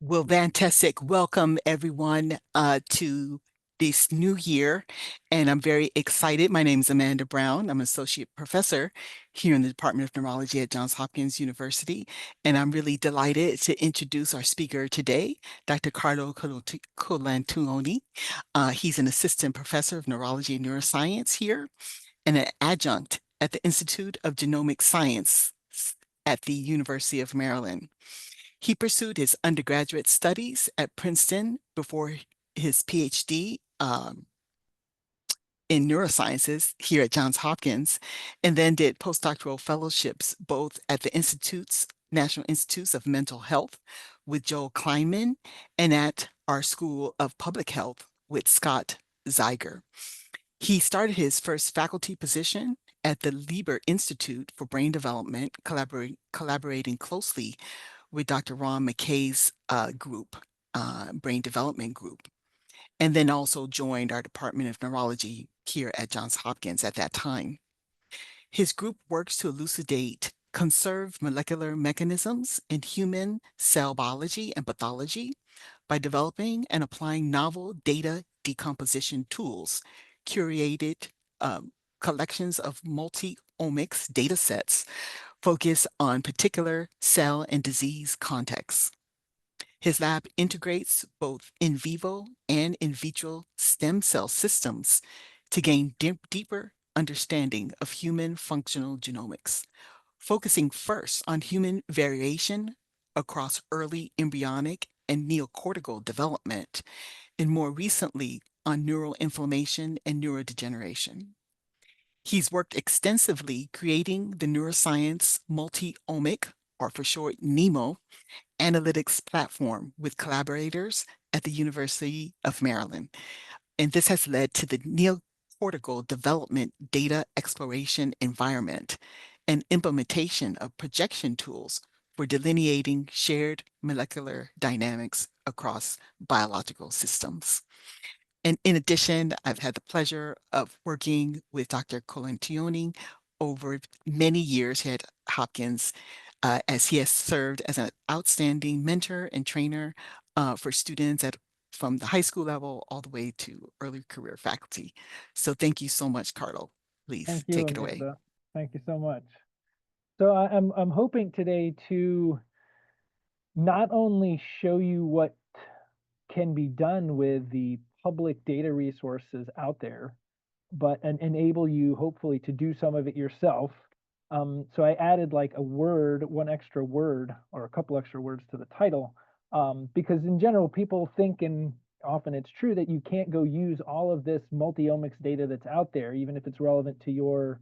Well, fantastic. Welcome everyone to this new year. And I'm very excited. My name is Amanda Brown. I'm an associate professor here in the Department of Neurology at Johns Hopkins University. And I'm really delighted to introduce our speaker today, Dr. Carlo Colantuoni. He's an assistant professor of neurology and neuroscience here and an adjunct at the Institute of Genomic Science at the University of Maryland. He pursued his undergraduate studies at Princeton before his PhD in neurosciences here at Johns Hopkins, and then did postdoctoral fellowships both at the National Institutes of Mental Health with Joel Kleinman and at our School of Public Health with Scott Zeiger. He started his first faculty position at the Lieber Institute for Brain Development, collaborating closely with Dr. Ron McKay's brain development group, and then also joined our Department of Neurology here at Johns Hopkins at that time. His group works to elucidate conserved molecular mechanisms in human cell biology and pathology by developing and applying novel data decomposition tools, curated collections of multi-omics data sets focus on particular cell and disease contexts. His lab integrates both in vivo and in vitro stem cell systems to gain deeper understanding of human functional genomics, focusing first on human variation across early embryonic and neocortical development, and more recently on neuroinflammation and neurodegeneration. He's worked extensively creating the neuroscience multi-omic, or for short, NEMO, analytics platform with collaborators at the University of Maryland. And this has led to the neocortical development data exploration environment and implementation of projection tools for delineating shared molecular dynamics across biological systems. And in addition, I've had the pleasure of working with Dr. Colantuoni over many years here at Hopkins, as he has served as an outstanding mentor and trainer for students from the high school level all the way to early career faculty. So thank you so much, Carlo. Please Thank you, take it away. Amanda. Thank you so much. So I'm hoping today to not only show you what can be done with the public data resources out there, but enable you hopefully to do some of it yourself. So I added like one extra word or a couple extra words to the title, because in general, people think, and often it's true, that you can't go use all of this multi-omics data that's out there, even if it's relevant to your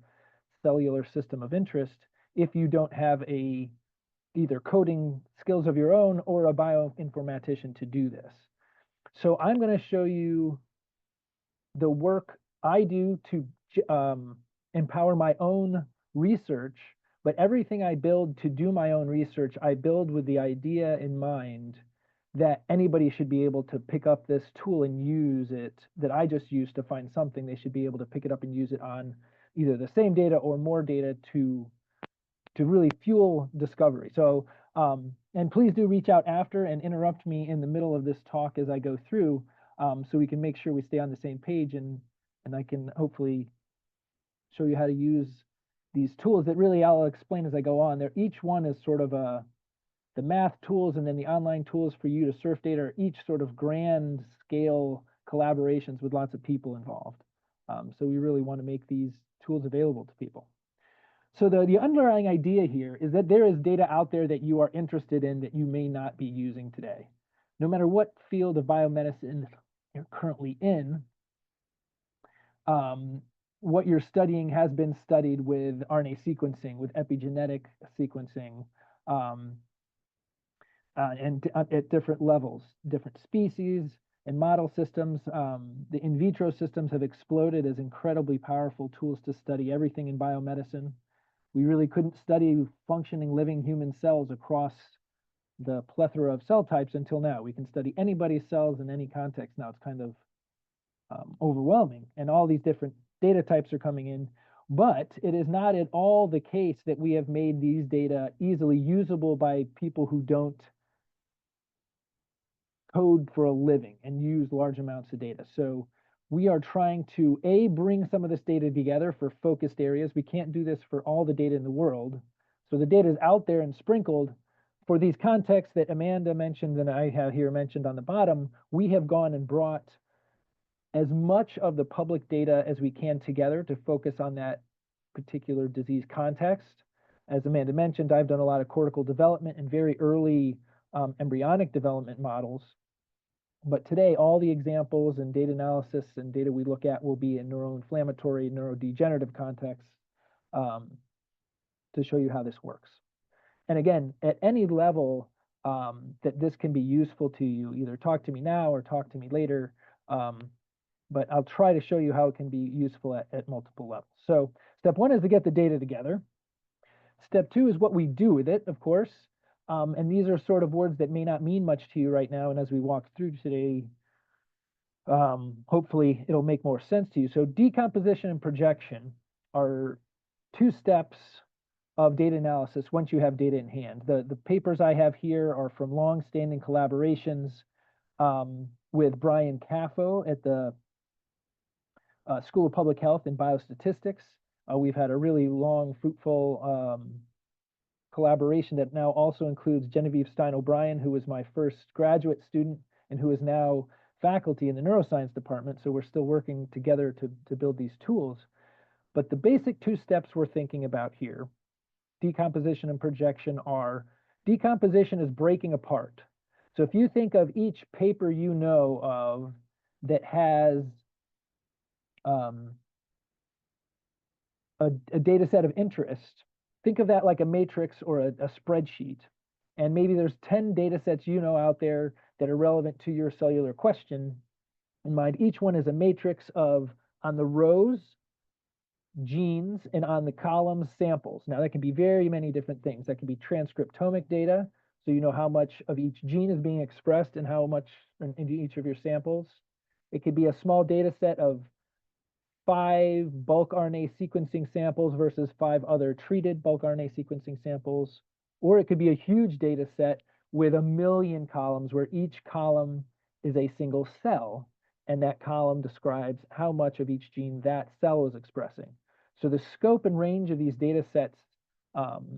cellular system of interest, if you don't have either coding skills of your own or a bioinformatician to do this. So I'm going to show you the work I do to empower my own research, but everything I build to do my own research, I build with the idea in mind that anybody should be able to pick up this tool and use it that I just used to find something. They should be able to pick it up and use it on either the same data or more data to really fuel discovery. So, and please do reach out after and interrupt me in the middle of this talk as I go through, so we can make sure we stay on the same page, and I can hopefully show you how to use these tools that really I'll explain as I go on. There, each one is sort of the math tools, and then the online tools for you to surf data are each sort of grand scale collaborations with lots of people involved. So we really want to make these tools available to people. So the underlying idea here is that there is data out there that you are interested in that you may not be using today. No matter what field of biomedicine you're currently in, what you're studying has been studied with RNA sequencing, with epigenetic sequencing, and at different levels, different species and model systems. The in vitro systems have exploded as incredibly powerful tools to study everything in biomedicine. We really couldn't study functioning living human cells across the plethora of cell types until now. We can study anybody's cells in any context now. It's kind of overwhelming, and all these different data types are coming in. But it is not at all the case that we have made these data easily usable by people who don't code for a living and use large amounts of data. So we are trying to bring some of this data together for focused areas. We can't do this for all the data in the world. So the data is out there and sprinkled for these contexts that Amanda mentioned and I have here mentioned on the bottom. We have gone and brought as much of the public data as we can together to focus on that particular disease context. As Amanda mentioned, I've done a lot of cortical development and very early embryonic development models. But today, all the examples and data analysis and data we look at will be in neuroinflammatory, neurodegenerative contexts to show you how this works. And again, at any level that this can be useful to you, either talk to me now or talk to me later. But I'll try to show you how it can be useful at multiple levels. So step one is to get the data together. Step two is what we do with it, of course. And these are sort of words that may not mean much to you right now. And as we walk through today, hopefully it'll make more sense to you. So decomposition and projection are two steps of data analysis once you have data in hand. The papers I have here are from long-standing collaborations with Brian Caffo at the School of Public Health and Biostatistics. We've had a really long, fruitful collaboration that now also includes Genevieve Stein O'Brien, who was my first graduate student and who is now faculty in the neuroscience department. So we're still working together to build these tools. But the basic two steps we're thinking about here, decomposition and projection, are decomposition is breaking apart. So if you think of each paper you know of that has a data set of interest, think of that like a matrix or a spreadsheet. And maybe there's 10 data sets you know out there that are relevant to your cellular question in mind. Each one is a matrix of, on the rows, genes, and on the columns, samples. Now that can be very many different things. That can be transcriptomic data, so you know how much of each gene is being expressed and how much in each of your samples. It could be a small data set of 5 bulk RNA sequencing samples versus 5 other treated bulk RNA sequencing samples. Or it could be a huge data set with 1 million columns where each column is a single cell, and that column describes how much of each gene that cell is expressing. So the scope and range of these data sets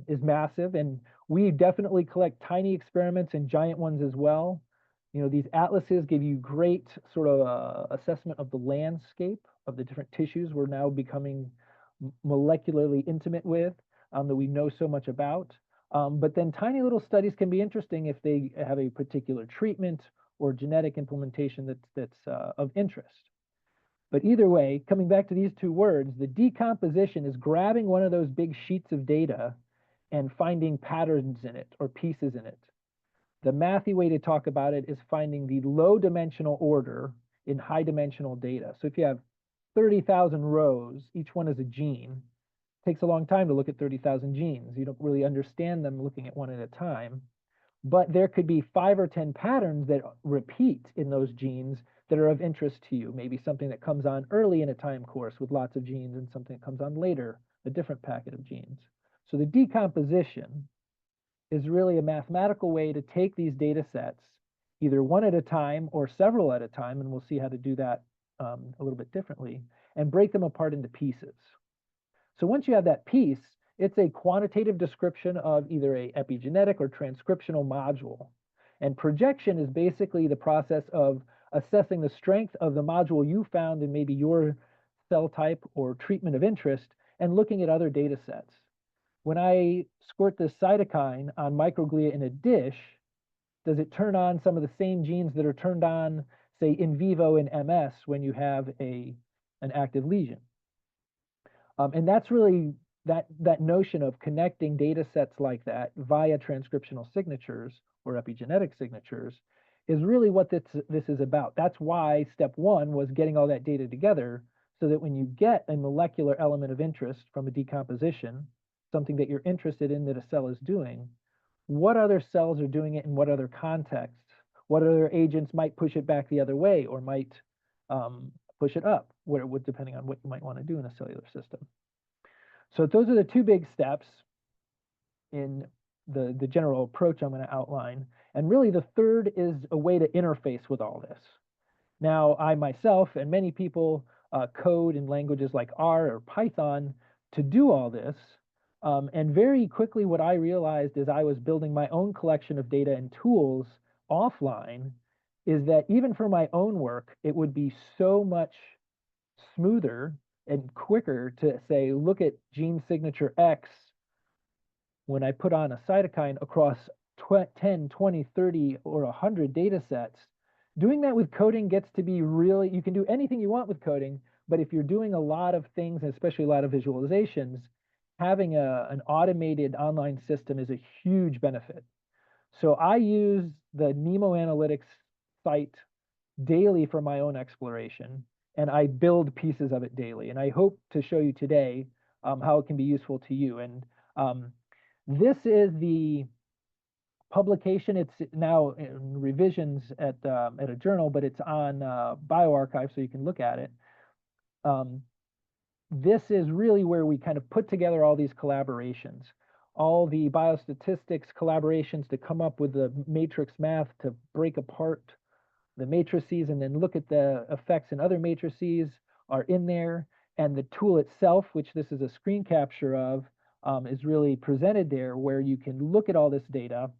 is massive, and we definitely collect tiny experiments and giant ones as well. You know, these atlases give you great sort of assessment of the landscape of the different tissues we're now becoming molecularly intimate with, that we know so much about. But then tiny little studies can be interesting if they have a particular treatment or genetic implementation that's of interest. But either way, coming back to these two words, the decomposition is grabbing one of those big sheets of data and finding patterns in it or pieces in it. The mathy way to talk about it is finding the low dimensional order in high dimensional data. So if you have 30,000 rows, each one is a gene. It takes a long time to look at 30,000 genes. You don't really understand them looking at one at a time. But there could be 5 or 10 patterns that repeat in those genes that are of interest to you. Maybe something that comes on early in a time course with lots of genes and something that comes on later, a different packet of genes. So the decomposition is really a mathematical way to take these data sets, either one at a time or several at a time, and we'll see how to do that a little bit differently, and break them apart into pieces. So once you have that piece, it's a quantitative description of either a epigenetic or transcriptional module. And projection is basically the process of assessing the strength of the module you found in maybe your cell type or treatment of interest and looking at other data sets. When I squirt this cytokine on microglia in a dish, does it turn on some of the same genes that are turned on, say, in vivo in MS when you have an active lesion? And that's really that notion of connecting data sets like that via transcriptional signatures or epigenetic signatures is really what this is about. That's why step one was getting all that data together so that when you get a molecular element of interest from a decomposition, something that you're interested in that a cell is doing, what other cells are doing it in what other contexts? What other agents might push it back the other way or might push it up, where it would, depending on what you might want to do in a cellular system. So those are the two big steps in the general approach I'm going to outline. And really, the third is a way to interface with all this. Now, I myself and many people code in languages like R or Python to do all this. And very quickly, what I realized as I was building my own collection of data and tools offline is that even for my own work, it would be so much smoother and quicker to say, look at gene signature X when I put on a cytokine across 10, 20, 30, or 100 data sets. Doing that with coding gets to be really, you can do anything you want with coding, but if you're doing a lot of things, especially a lot of visualizations, having an automated online system is a huge benefit. So I use the Nemo Analytics site daily for my own exploration, and I build pieces of it daily. And I hope to show you today how it can be useful to you. And this is the publication. It's now in revisions at a journal, but it's on bioRxiv, so you can look at it. This is really where we kind of put together all these collaborations, all the biostatistics collaborations to come up with the matrix math to break apart the matrices and then look at the effects in other matrices are in there. And the tool itself, which this is a screen capture of, is really presented there where you can look at all this data.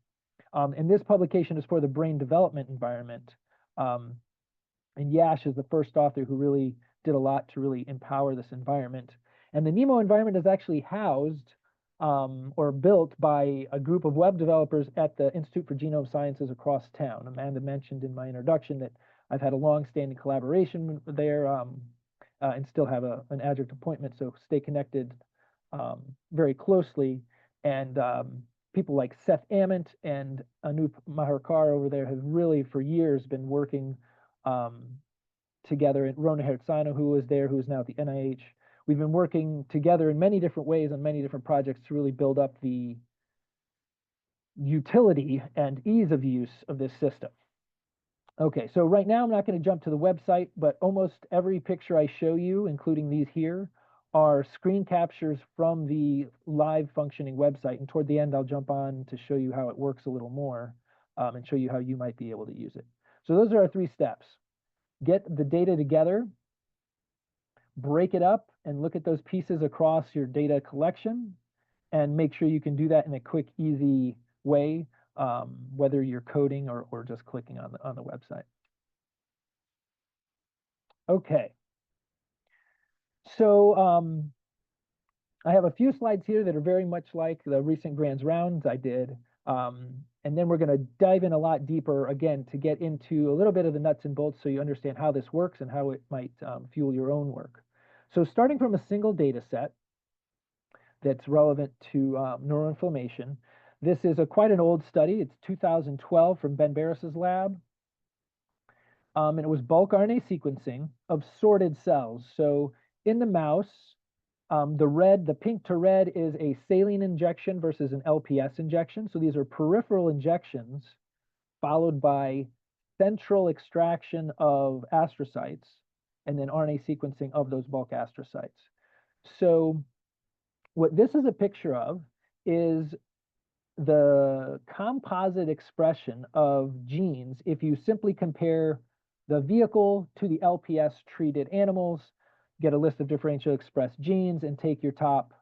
And this publication is for the brain development environment. And Yash is the first author who really did a lot to really empower this environment. And the NEMO environment is actually housed or built by a group of web developers at the Institute for Genome Sciences across town. Amanda mentioned in my introduction that I've had a long-standing collaboration there and still have an adjunct appointment, so stay connected very closely. And people like Seth Ament and Anup Maharkar over there have really for years been working together. And Rona Hertzano, who was there, who is now at the NIH. We've been working together in many different ways on many different projects to really build up the utility and ease of use of this system. Okay, so right now I'm not going to jump to the website, but almost every picture I show you, including these here, are screen captures from the live functioning website. And toward the end, I'll jump on to show you how it works a little more and show you how you might be able to use it. So those are our 3 steps. Get the data together, break it up, and look at those pieces across your data collection, and make sure you can do that in a quick, easy way, whether you're coding or just clicking on the website. Okay. So I have a few slides here that are very much like the recent Grands Rounds I did. And then we're going to dive in a lot deeper again to get into a little bit of the nuts and bolts so you understand how this works and how it might fuel your own work. So starting from a single data set that's relevant to neuroinflammation, this is quite an old study. It's 2012 from Ben Barris's lab. And it was bulk RNA sequencing of sorted cells. So in the mouse, the pink to red is a saline injection versus an LPS injection. So these are peripheral injections followed by central extraction of astrocytes and then RNA sequencing of those bulk astrocytes. So what this is a picture of is the composite expression of genes if you simply compare the vehicle to the LPS treated animals, get a list of differentially expressed genes and take your top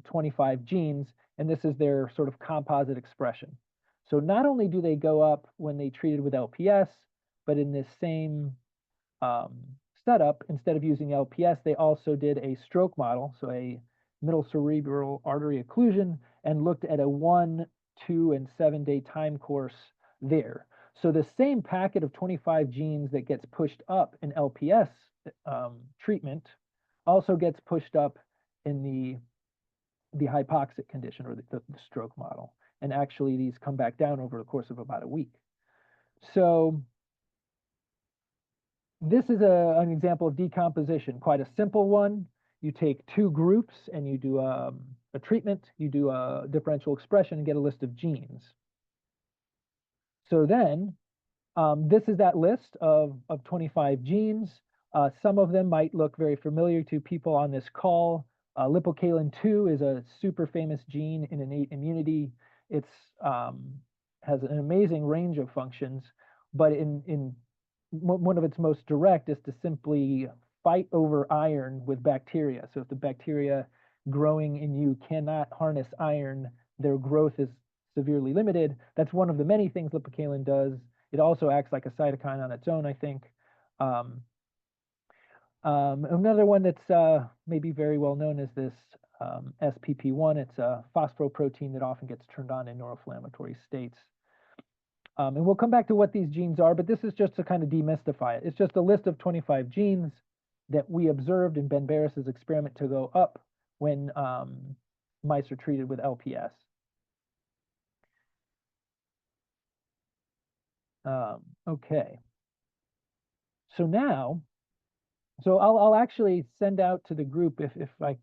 25 genes, and this is their sort of composite expression. So not only do they go up when they treated with LPS, but in this same setup, instead of using LPS, they also did a stroke model, so a middle cerebral artery occlusion, and looked at a 1, 2, and 7-day time course there. So the same packet of 25 genes that gets pushed up in LPS treatment also gets pushed up in the hypoxic condition or the stroke model. And actually these come back down over the course of about a week. So this is an example of decomposition, quite a simple one. You take 2 groups and you do a treatment, you do a differential expression and get a list of genes. So then this is that list of 25 genes. Some of them might look very familiar to people on this call. Lipocalin-2 is a super famous gene in innate immunity. It's has an amazing range of functions, but in one of its most direct is to simply fight over iron with bacteria. So if the bacteria growing in you cannot harness iron, their growth is severely limited. That's one of the many things lipocalin does. It also acts like a cytokine on its own, I think. Another one that's maybe very well known is this SPP1. It's a phosphoprotein that often gets turned on in neuroinflammatory states. And we'll come back to what these genes are, but this is just to kind of demystify it. It's just a list of 25 genes that we observed in Ben Barris's experiment to go up when mice are treated with LPS. Okay. So now, I'll actually send out to the group if I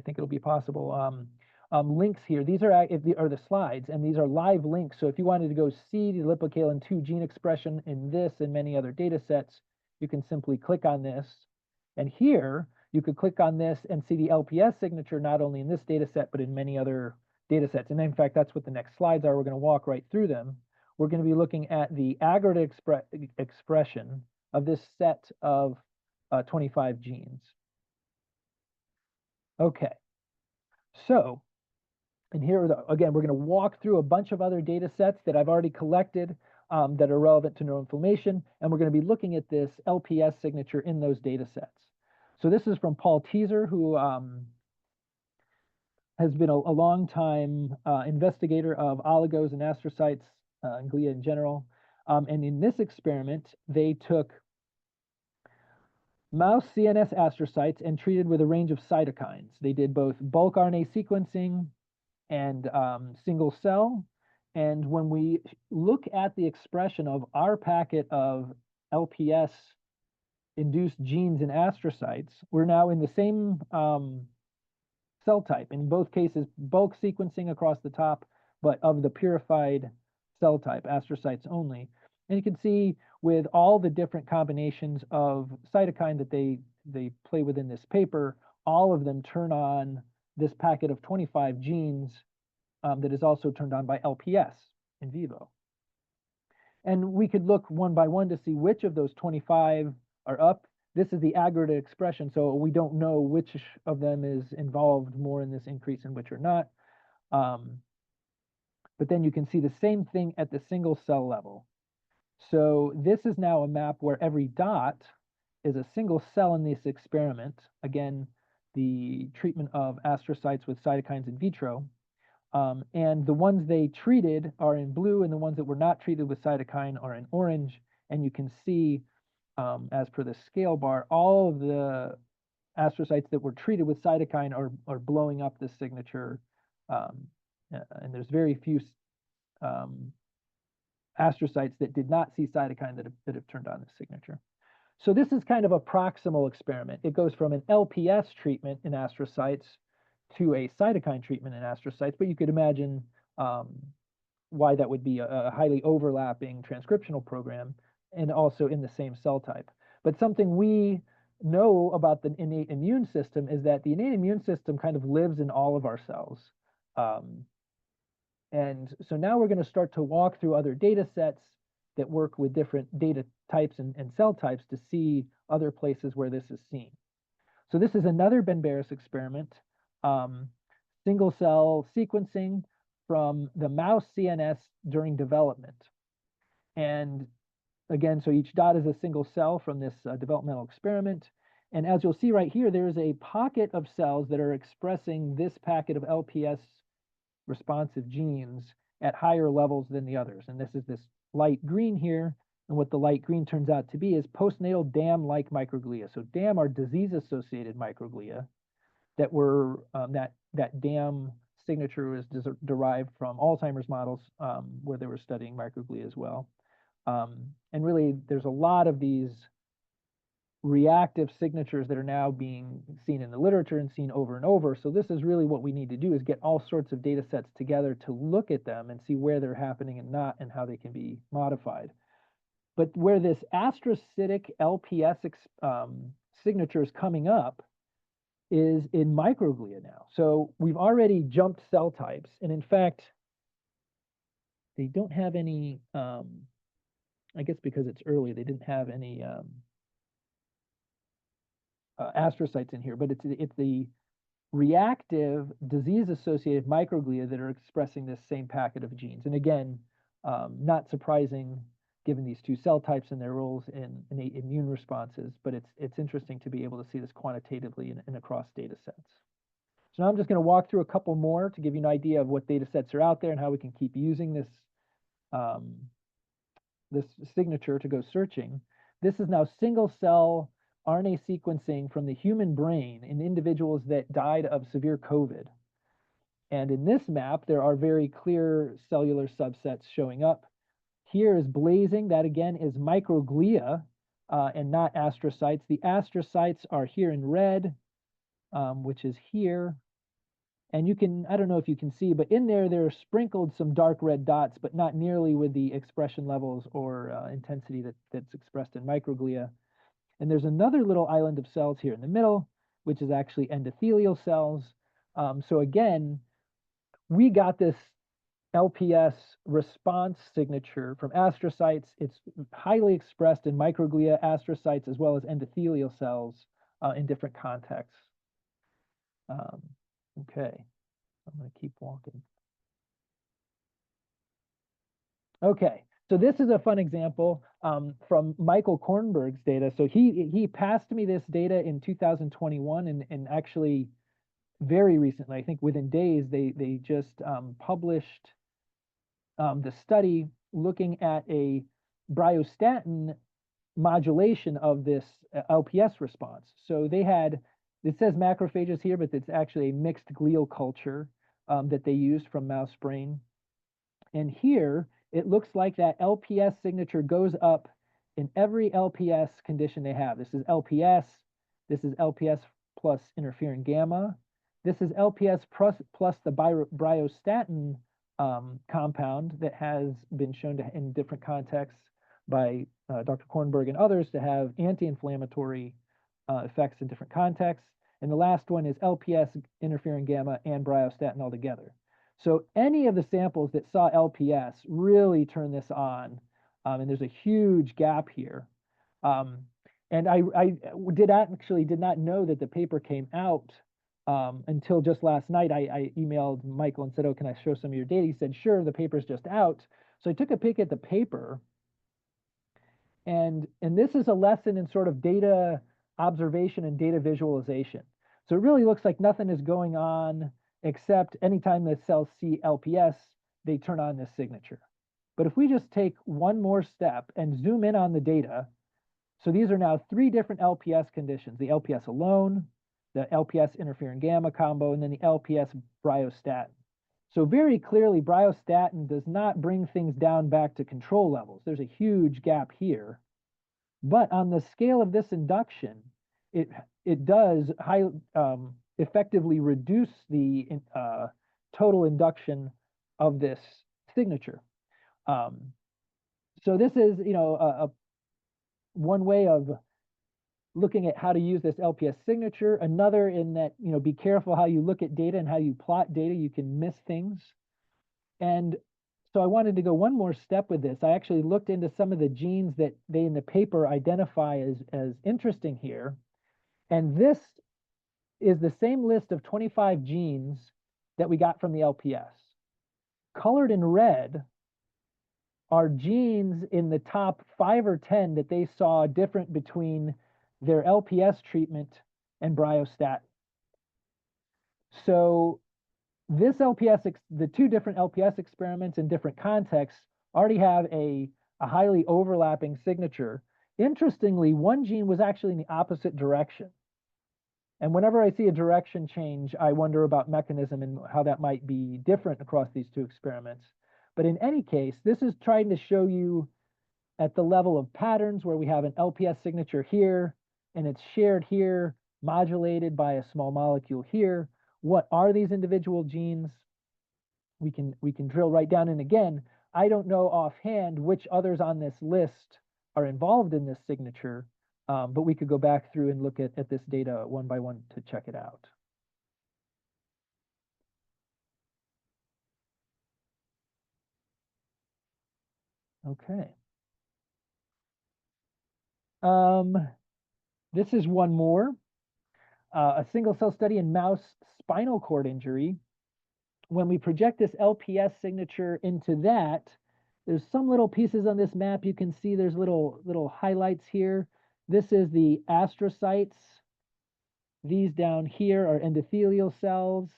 think it'll be possible. Links here. These are the slides, and these are live links. So if you wanted to go see the lipocalin-2 gene expression in this and many other data sets, you can simply click on this. And here, you could click on this and see the LPS signature not only in this data set, but in many other data sets. And in fact, that's what the next slides are. We're going to walk right through them. We're going to be looking at the aggregate expression of this set of 25 genes. Okay, so, and here, again, we're going to walk through a bunch of other data sets that I've already collected that are relevant to neuroinflammation, and we're going to be looking at this LPS signature in those data sets. So this is from Paul Teaser, who has been a long time investigator of oligos and astrocytes and glia in general. And in this experiment, they took mouse CNS astrocytes and treated with a range of cytokines. They did both bulk RNA sequencing and single cell. And when we look at the expression of our packet of LPS induced genes in astrocytes, we're now in the same cell type. In both cases, bulk sequencing across the top, but of the purified cell type, astrocytes only. And you can see with all the different combinations of cytokine that they play within this paper, all of them turn on this packet of 25 genes that is also turned on by LPS in vivo. And we could look one by one to see which of those 25 are up. This is the aggregate expression, so we don't know which of them is involved more in this increase and which are not. But then you can see the same thing at the single cell level. So this is now a map where every dot is a single cell in this experiment. Again, the treatment of astrocytes with cytokines in vitro. And the ones they treated are in blue, and the ones that were not treated with cytokine are in orange. And you can see, as per the scale bar, all of the astrocytes that were treated with cytokine are blowing up this signature. And there's very few astrocytes that did not see cytokine that have turned on this signature. So this is kind of a proximal experiment. It goes from an LPS treatment in astrocytes to a cytokine treatment in astrocytes, but you could imagine why that would be a highly overlapping transcriptional program and also in the same cell type. But something we know about the innate immune system is that the innate immune system kind of lives in all of our cells. And so now we're going to start to walk through other data sets that work with different data types and cell types to see other places where this is seen. So this is another Ben Barris experiment, single cell sequencing from the mouse CNS during development. And again, so each dot is a single cell from this developmental experiment. And as you'll see right here, there's a pocket of cells that are expressing this packet of LPS responsive genes at higher levels than the others. And this is this light green here. And what the light green turns out to be is postnatal DAM-like microglia. So DAM are disease-associated microglia that were, that DAM signature is derived from Alzheimer's models where they were studying microglia as well. And really, there's a lot of these reactive signatures that are now being seen in the literature and seen over and over. So this is really what we need to do, is get all sorts of data sets together to look at them and see where they're happening and not, and how they can be modified. But where this astrocytic LPS signature is coming up is in microglia now. So we've already jumped cell types. And in fact, they don't have any, I guess because it's early, they didn't have any astrocytes in here, but it's the reactive disease-associated microglia that are expressing this same packet of genes. And again, not surprising given these two cell types and their roles in innate immune responses, but it's interesting to be able to see this quantitatively and across data sets. So now I'm just going to walk through a couple more to give you an idea of what data sets are out there and how we can keep using this this signature to go searching. This is now single cell RNA sequencing from the human brain in individuals that died of severe COVID. And in this map, there are very clear cellular subsets showing up. Here is blazing. That again is microglia and not astrocytes. The astrocytes are here in red, which is here. And you can, I don't know if you can see, but in there, there are sprinkled some dark red dots, but not nearly with the expression levels or intensity that's expressed in microglia. And there's another little island of cells here in the middle, which is actually endothelial cells. So again, we got this LPS response signature from astrocytes. It's highly expressed in microglia, astrocytes, as well as endothelial cells in different contexts. Okay, I'm going to keep walking. Okay, so this is a fun example from Michael Kornberg's data. So he passed me this data in 2021, and actually very recently, I think within days, they just published the study looking at a bryostatin modulation of this LPS response. So they had, it says macrophages here, but it's actually a mixed glial culture that they used from mouse brain. And here, it looks like that LPS signature goes up in every LPS condition they have. This is LPS plus interferon gamma. This is LPS plus the bryostatin compound that has been shown to, in different contexts by Dr. Kornberg and others, to have anti-inflammatory effects in different contexts. And the last one is LPS, interferon gamma, and bryostatin all together. So any of the samples that saw LPS really turn this on, and there's a huge gap here. And I did not know that the paper came out until just last night. I emailed Michael and said, "Oh, can I show some of your data?" He said, "Sure, the paper's just out." So I took a peek at the paper, and this is a lesson in sort of data observation and data visualization. So it really looks like nothing is going on except anytime the cells see LPS, they turn on this signature. But if we just take one more step and zoom in on the data, so these are now 3 different LPS conditions: the LPS alone, the LPS interferon gamma combo, and then the LPS bryostatin. So very clearly, bryostatin does not bring things down back to control levels. There's a huge gap here. But on the scale of this induction, it does effectively reduce the total induction of this signature. So this is, one way of looking at how to use this LPS signature. Another in that, be careful how you look at data and how you plot data. You can miss things. And so I wanted to go one more step with this. I actually looked into some of the genes that they in the paper identify as interesting here. And this is the same list of 25 genes that we got from the LPS. Colored in red are genes in the top 5 or 10 that they saw different between their LPS treatment and bryostatin. So this LPS, the 2 different LPS experiments in different contexts already have a highly overlapping signature. Interestingly, one gene was actually in the opposite direction. And whenever I see a direction change, I wonder about mechanism and how that might be different across these 2 experiments. But in any case, this is trying to show you at the level of patterns where we have an LPS signature here, and it's shared here, modulated by a small molecule here. What are these individual genes? We can drill right down. And again, I don't know offhand which others on this list are involved in this signature, but we could go back through and look at this data one by one to check it out. Okay. This is one more. A single cell study in mouse spinal cord injury. When we project this LPS signature into that, there's some little pieces on this map. You can see there's little highlights here. This is the astrocytes. These down here are endothelial cells.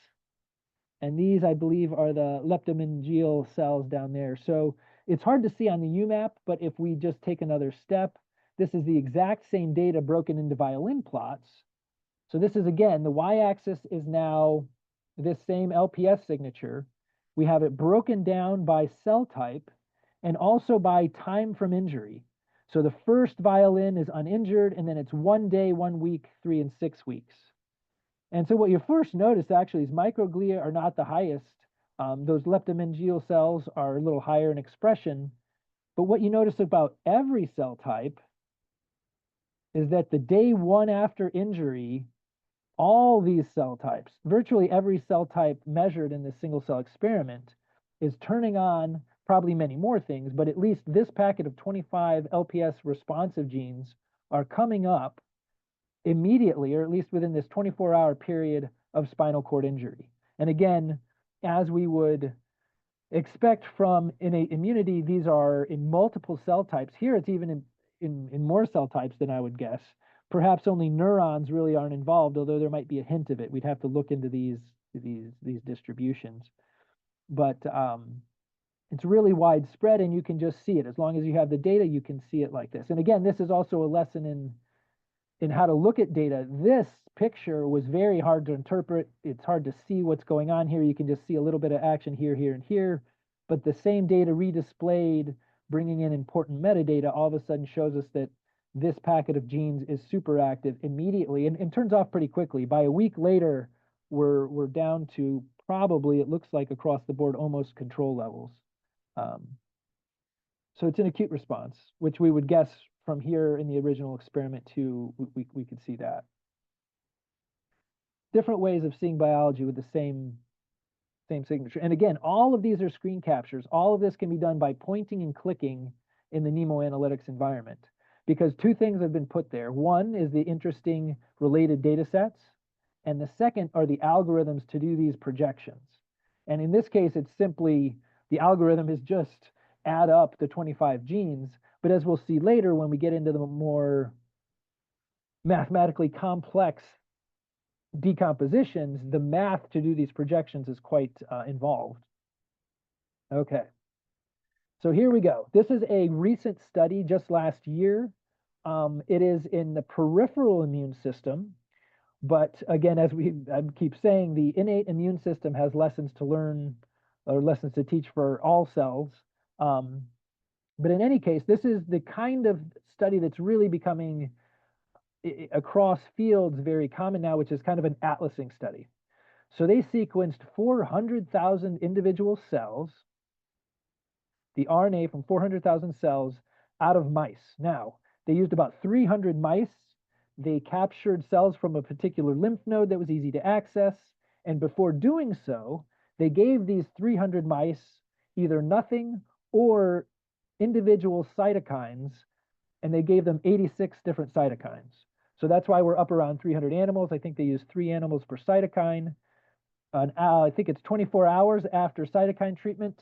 And these, I believe, are the leptomeningeal cells down there. So it's hard to see on the UMAP, but if we just take another step, this is the exact same data broken into violin plots. So this is, again, the y-axis is now this same LPS signature. We have it broken down by cell type and also by time from injury. So the first violin is uninjured, and then it's 1 day, 1 week, 3 and 6 weeks. And so what you first notice actually is microglia are not the highest. Those leptomeningeal cells are a little higher in expression. But what you notice about every cell type is that the day 1 after injury, all these cell types, virtually every cell type measured in this single cell experiment, is turning on probably many more things, but at least this packet of 25 LPS responsive genes are coming up immediately, or at least within this 24-hour period of spinal cord injury. And again, as we would expect from innate immunity, these are in multiple cell types. Here it's even in more cell types than I would guess. Perhaps only neurons really aren't involved, although there might be a hint of it. We'd have to look into these distributions. But it's really widespread, and you can just see it. As long as you have the data, you can see it like this. And again, this is also a lesson in how to look at data. This picture was very hard to interpret. It's hard to see what's going on here. You can just see a little bit of action here, here, and here. But the same data redisplayed, bringing in important metadata, all of a sudden shows us that this packet of genes is super active immediately and turns off pretty quickly. By a week later, we're down to probably, it looks like across the board, almost control levels. So it's an acute response, which we would guess from here in the original experiment too, we could see that. Different ways of seeing biology with the same signature. And again, all of these are screen captures. All of this can be done by pointing and clicking in the NEMO Analytics environment, because two things have been put there. One is the interesting related data sets, and the second are the algorithms to do these projections. And in this case, it's simply the algorithm is just add up the 25 genes. But as we'll see later, when we get into the more mathematically complex decompositions, the math to do these projections is quite involved. Okay, so here we go. This is a recent study just last year. It is in the peripheral immune system, but again, as I keep saying, the innate immune system has lessons to learn or lessons to teach for all cells. But in any case, this is the kind of study that's really becoming across fields very common now, which is kind of an atlasing study. So they sequenced 400,000 individual cells, the RNA from 400,000 cells out of mice. Now, they used about 300 mice. They captured cells from a particular lymph node that was easy to access. And before doing so, they gave these 300 mice either nothing or individual cytokines, and they gave them 86 different cytokines. So that's why we're up around 300 animals. I think they use 3 animals per cytokine. I think it's 24 hours after cytokine treatment.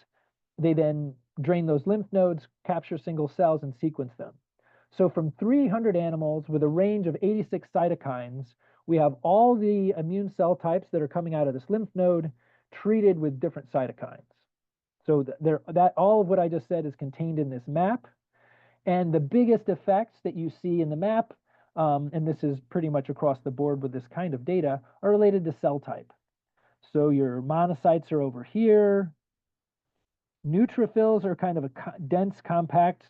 They then drain those lymph nodes, capture single cells, and sequence them. So from 300 animals with a range of 86 cytokines, we have all the immune cell types that are coming out of this lymph node treated with different cytokines. So that all of what I just said is contained in this map. And the biggest effects that you see in the map, and this is pretty much across the board with this kind of data, are related to cell type. So your monocytes are over here. Neutrophils are kind of a dense, compact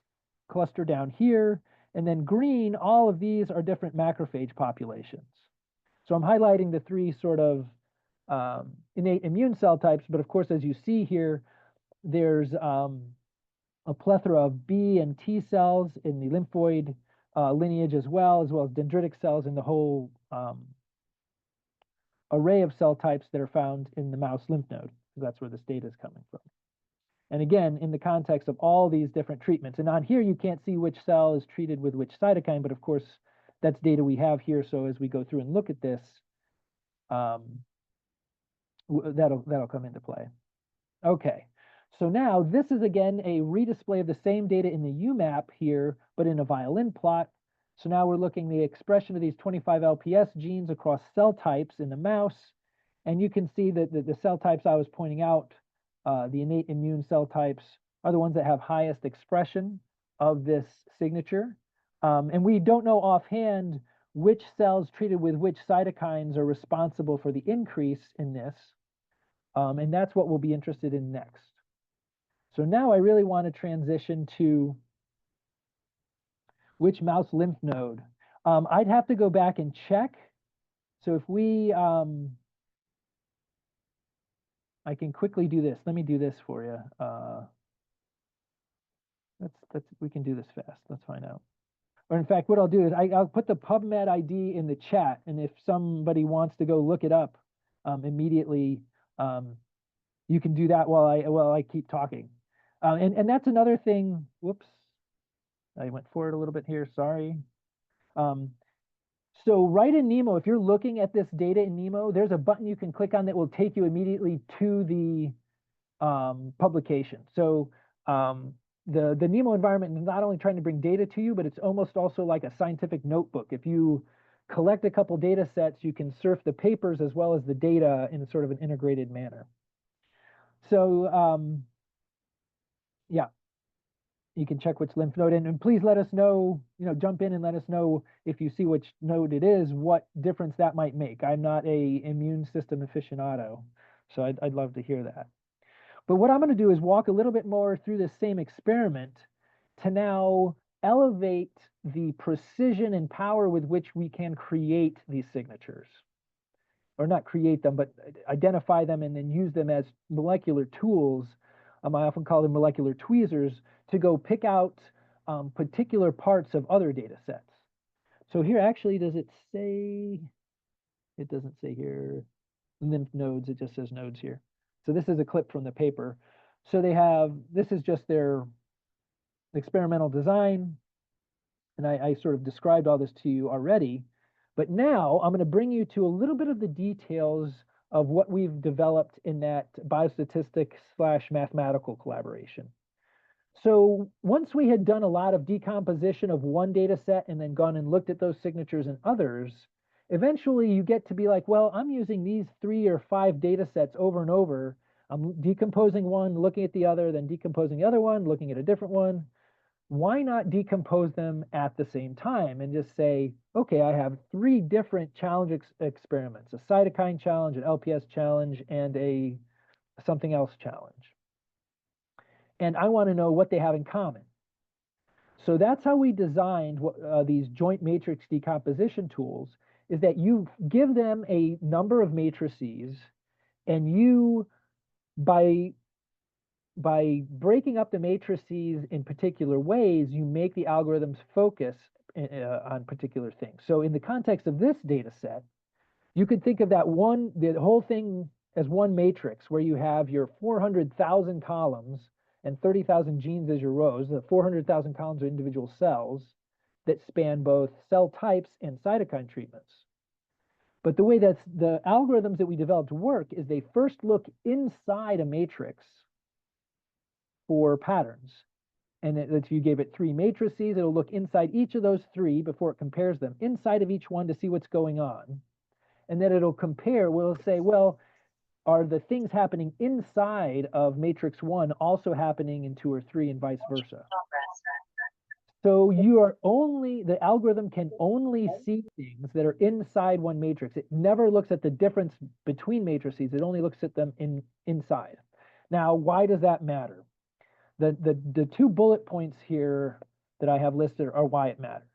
cluster down here. And then green, all of these are different macrophage populations. So I'm highlighting the 3 sort of innate immune cell types, but of course, as you see here, there's a plethora of B and T cells in the lymphoid lineage as well as dendritic cells in the whole array of cell types that are found in the mouse lymph node. That's where this data is coming from. And again, in the context of all these different treatments. And on here, you can't see which cell is treated with which cytokine, but of course, that's data we have here. So as we go through and look at this, that'll come into play. Okay, so now this is again a redisplay of the same data in the UMAP here, but in a violin plot. So now we're looking the expression of these 25 LPS genes across cell types in the mouse. And you can see that the cell types I was pointing out, the innate immune cell types, are the ones that have highest expression of this signature. And we don't know offhand which cells treated with which cytokines are responsible for the increase in this. And that's what we'll be interested in next. So now I really want to transition to which mouse lymph node. I'd have to go back and check. So if we, I can quickly do this. Let me do this for you. We can do this fast. Let's find out. Or in fact, what I'll do is I'll put the PubMed ID in the chat, and if somebody wants to go look it up immediately, you can do that while I keep talking. And that's another thing. Whoops, I went forward a little bit here. Sorry. So right in Nemo, if you're looking at this data in Nemo, there's a button you can click on that will take you immediately to the publication. So the Nemo environment is not only trying to bring data to you, but it's almost also like a scientific notebook. If you collect a couple data sets, you can surf the papers as well as the data in sort of an integrated manner. So yeah, you can check which lymph node, and please let us know, jump in and let us know if you see which node it is, what difference that might make. I'm not a immune system aficionado, so I'd love to hear that. But what I'm going to do is walk a little bit more through this same experiment to now elevate the precision and power with which we can create these signatures. Or not create them, but identify them and then use them as molecular tools. I often call them molecular tweezers to go pick out particular parts of other data sets. So here actually, does it say, it doesn't say here, lymph nodes, it just says nodes here. So this is a clip from the paper. So they have, this is just their experimental design. And I sort of described all this to you already. But now I'm going to bring you to a little bit of the details of what we've developed in that biostatistics/mathematical collaboration. So once we had done a lot of decomposition of one data set and then gone and looked at those signatures in others, eventually you get to be like, well, I'm using these 3 or 5 data sets over and over. I'm decomposing one, looking at the other, then decomposing the other one, looking at a different one. Why not decompose them at the same time and just say, okay, I have 3 different challenge experiments, a cytokine challenge, an LPS challenge, and a something else challenge. And I want to know what they have in common. So that's how we designed these joint matrix decomposition tools, is that you give them a number of matrices, and you, by breaking up the matrices in particular ways, you make the algorithms focus on particular things. So in the context of this data set, you could think of the whole thing as one matrix where you have your 400,000 columns and 30,000 genes as your rows. The 400,000 columns are individual cells that span both cell types and cytokine treatments. But the way that the algorithms that we developed work is they first look inside a matrix for patterns. And if you gave it 3 matrices, it'll look inside each of those 3 before it compares them, inside of each one to see what's going on. And then it'll compare, we'll say, well, are the things happening inside of matrix 1 also happening in 2 or 3 and vice versa? So the algorithm can only see things that are inside one matrix. It never looks at the difference between matrices. It only looks at them inside. Now, why does that matter? The 2 bullet points here that I have listed are why it matters.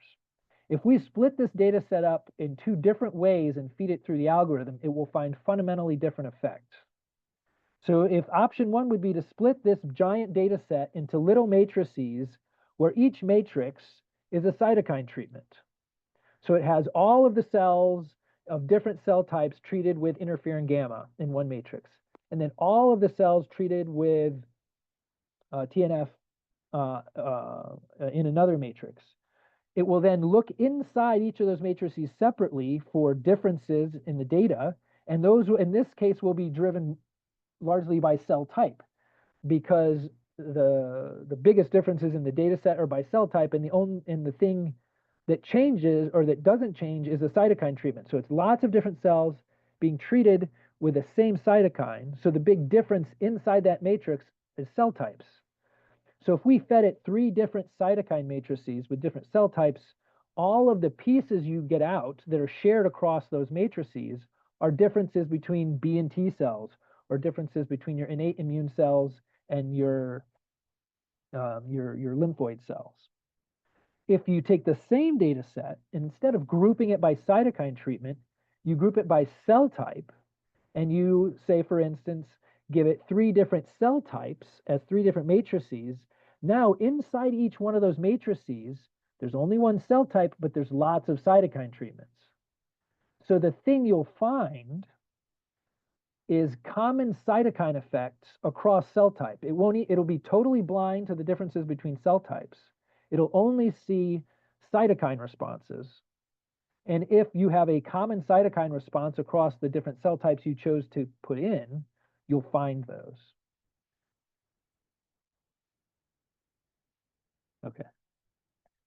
If we split this data set up in 2 different ways and feed it through the algorithm, it will find fundamentally different effects. So if option 1 would be to split this giant data set into little matrices where each matrix is a cytokine treatment. So it has all of the cells of different cell types treated with interferon gamma in one matrix. And then all of the cells treated with TNF in another matrix. It will then look inside each of those matrices separately for differences in the data, and those, in this case, will be driven largely by cell type, because the biggest differences in the data set are by cell type, and the thing that changes or that doesn't change is the cytokine treatment. So it's lots of different cells being treated with the same cytokine. So the big difference inside that matrix is cell types. So if we fed it 3 different cytokine matrices with different cell types, all of the pieces you get out that are shared across those matrices are differences between B and T cells, or differences between your innate immune cells and your lymphoid cells. If you take the same data set, and instead of grouping it by cytokine treatment, you group it by cell type, and you say, for instance, give it 3 different cell types as 3 different matrices. Now, inside each one of those matrices, there's only one cell type, but there's lots of cytokine treatments. So the thing you'll find is common cytokine effects across cell type. It'll be totally blind to the differences between cell types. It'll only see cytokine responses. And if you have a common cytokine response across the different cell types you chose to put in, you'll find those. Okay.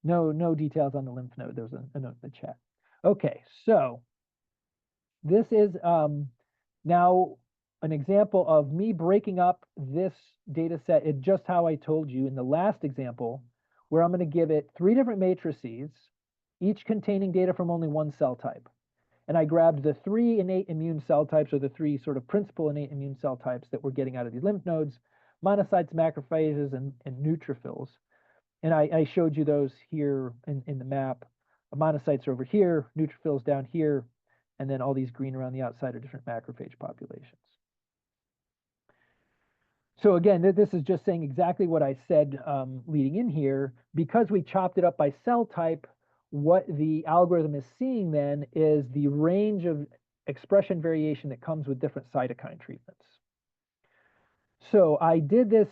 No details on the lymph node. There was a note in the chat. Okay, so this is now an example of me breaking up this data set just how I told you in the last example, where I'm going to give it 3 different matrices, each containing data from only one cell type. And I grabbed the 3 innate immune cell types, or the 3 sort of principal innate immune cell types that we're getting out of these lymph nodes: monocytes, macrophages, and neutrophils. And I showed you those here in the map. Monocytes are over here, neutrophils down here, and then all these green around the outside are different macrophage populations. So again, this is just saying exactly what I said leading in here. Because we chopped it up by cell type, what the algorithm is seeing then is the range of expression variation that comes with different cytokine treatments. So I did this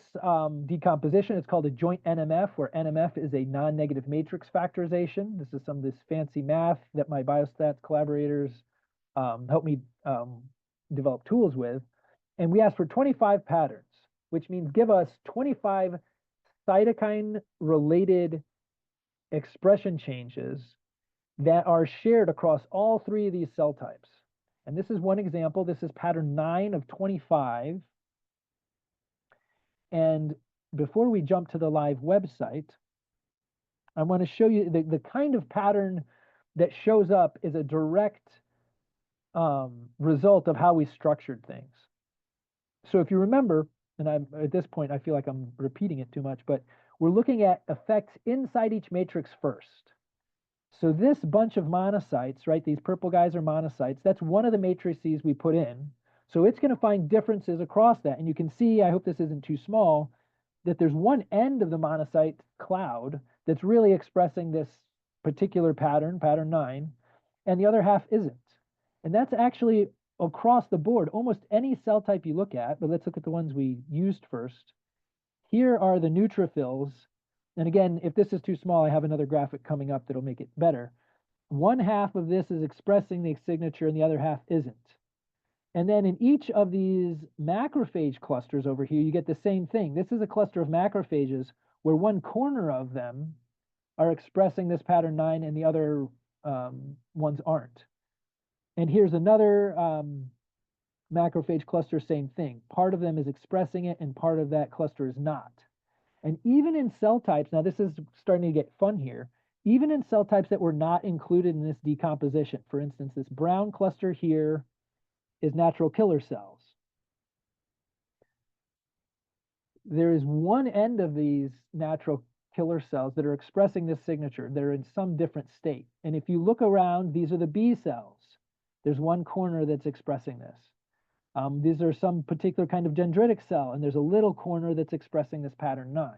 decomposition. It's called a joint NMF, where NMF is a non-negative matrix factorization. This is some of this fancy math that my biostats collaborators helped me develop tools with. And we asked for 25 patterns, which means give us 25 cytokine-related expression changes that are shared across all 3 of these cell types. And this is one example. This is pattern 9 of 25. And before we jump to the live website, I want to show you the kind of pattern that shows up is a direct result of how we structured things. So if you remember, and at this point, I feel like I'm repeating it too much, but we're looking at effects inside each matrix first. So this bunch of monocytes, right, these purple guys are monocytes. That's one of the matrices we put in. So it's going to find differences across that. And you can see, I hope this isn't too small, that there's one end of the monocyte cloud that's really expressing this particular pattern, pattern 9, and the other half isn't. And that's actually across the board, almost any cell type you look at, but let's look at the ones we used first. Here are the neutrophils. And again, if this is too small, I have another graphic coming up that'll make it better. One half of this is expressing the signature and the other half isn't. And then in each of these macrophage clusters over here, you get the same thing. This is a cluster of macrophages where one corner of them are expressing this pattern 9 and the other ones aren't. And here's another macrophage cluster, same thing. Part of them is expressing it and part of that cluster is not. And even in cell types, now this is starting to get fun here, even in cell types that were not included in this decomposition, for instance, this brown cluster here is natural killer cells. There is one end of these natural killer cells that are expressing this signature. They're in some different state. And if you look around, these are the B cells. There's one corner that's expressing this. These are some particular kind of dendritic cell, and there's a little corner that's expressing this pattern 9.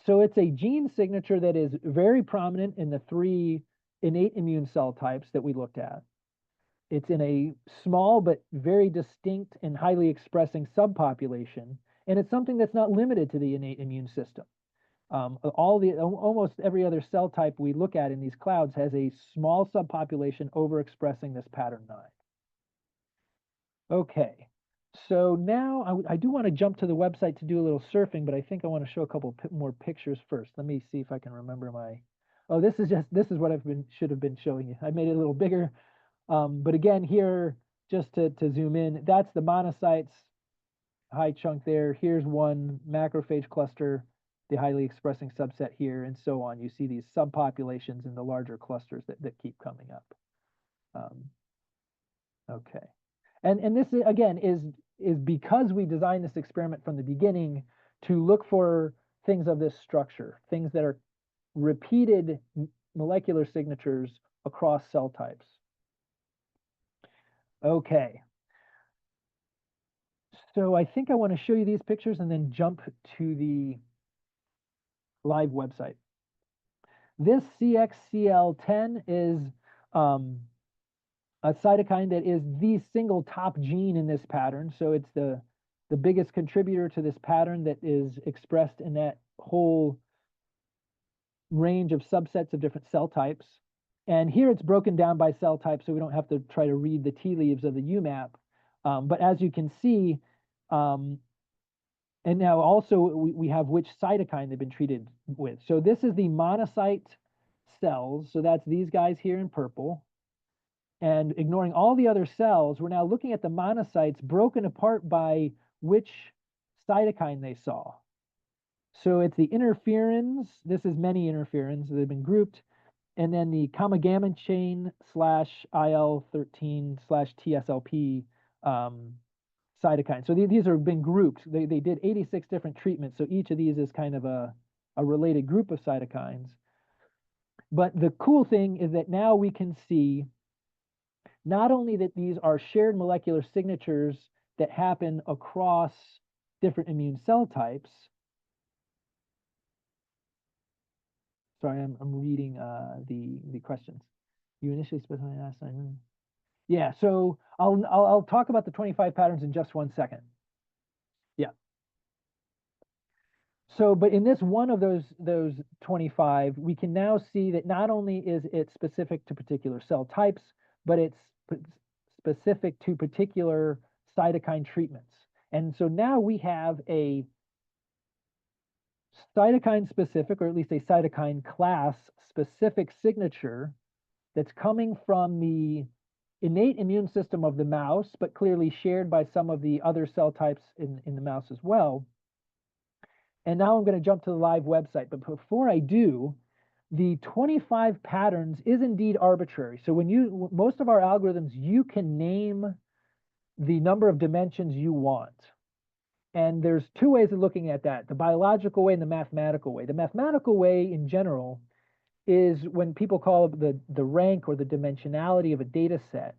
So it's a gene signature that is very prominent in the 3 innate immune cell types that we looked at. It's in a small but very distinct and highly expressing subpopulation. And it's something that's not limited to the innate immune system. Almost every other cell type we look at in these clouds has a small subpopulation overexpressing this pattern 9. Okay, so now I do want to jump to the website to do a little surfing, but I think I want to show a couple more pictures first. Let me see if I can remember my. Oh, this is what should have been showing you. I made it a little bigger, but again here, just to zoom in, that's the monocytes, high chunk there. Here's one macrophage cluster, the highly expressing subset here, and so on. You see these subpopulations in the larger clusters that keep coming up. Okay. And this again is because we designed this experiment from the beginning to look for things of this structure, things that are repeated molecular signatures across cell types. Okay. So I think I want to show you these pictures and then jump to the live website. This CXCL10 is a cytokine that is the single top gene in this pattern. So it's the biggest contributor to this pattern that is expressed in that whole range of subsets of different cell types. And here it's broken down by cell type, so we don't have to try to read the tea leaves of the UMAP. But as you can see, and now also we have which cytokine they've been treated with. So this is the monocyte cells. So that's these guys here in purple. And ignoring all the other cells, we're now looking at the monocytes broken apart by which cytokine they saw. So it's the interferons. This is many interferons. They've been grouped. And then the gamma gamma chain / IL-13 / TSLP cytokine. So these have been grouped. They did 86 different treatments. So each of these is kind of a related group of cytokines. But the cool thing is that now we can see not only that these are shared molecular signatures that happen across different immune cell types. Sorry, I'm reading the questions. You initially specified last time. Yeah, so I'll talk about the 25 patterns in just 1 second. Yeah. So, but in this one of those 25, we can now see that not only is it specific to particular cell types, but it's specific to particular cytokine treatments. And so now we have a cytokine specific, or at least a cytokine class specific signature that's coming from the innate immune system of the mouse, but clearly shared by some of the other cell types in the mouse as well. And now I'm going to jump to the live website. But before I do, the 25 patterns is indeed arbitrary. So when most of our algorithms, you can name the number of dimensions you want. And there's 2 ways of looking at that, the biological way and the mathematical way. The mathematical way in general is when people call it the rank or the dimensionality of a data set.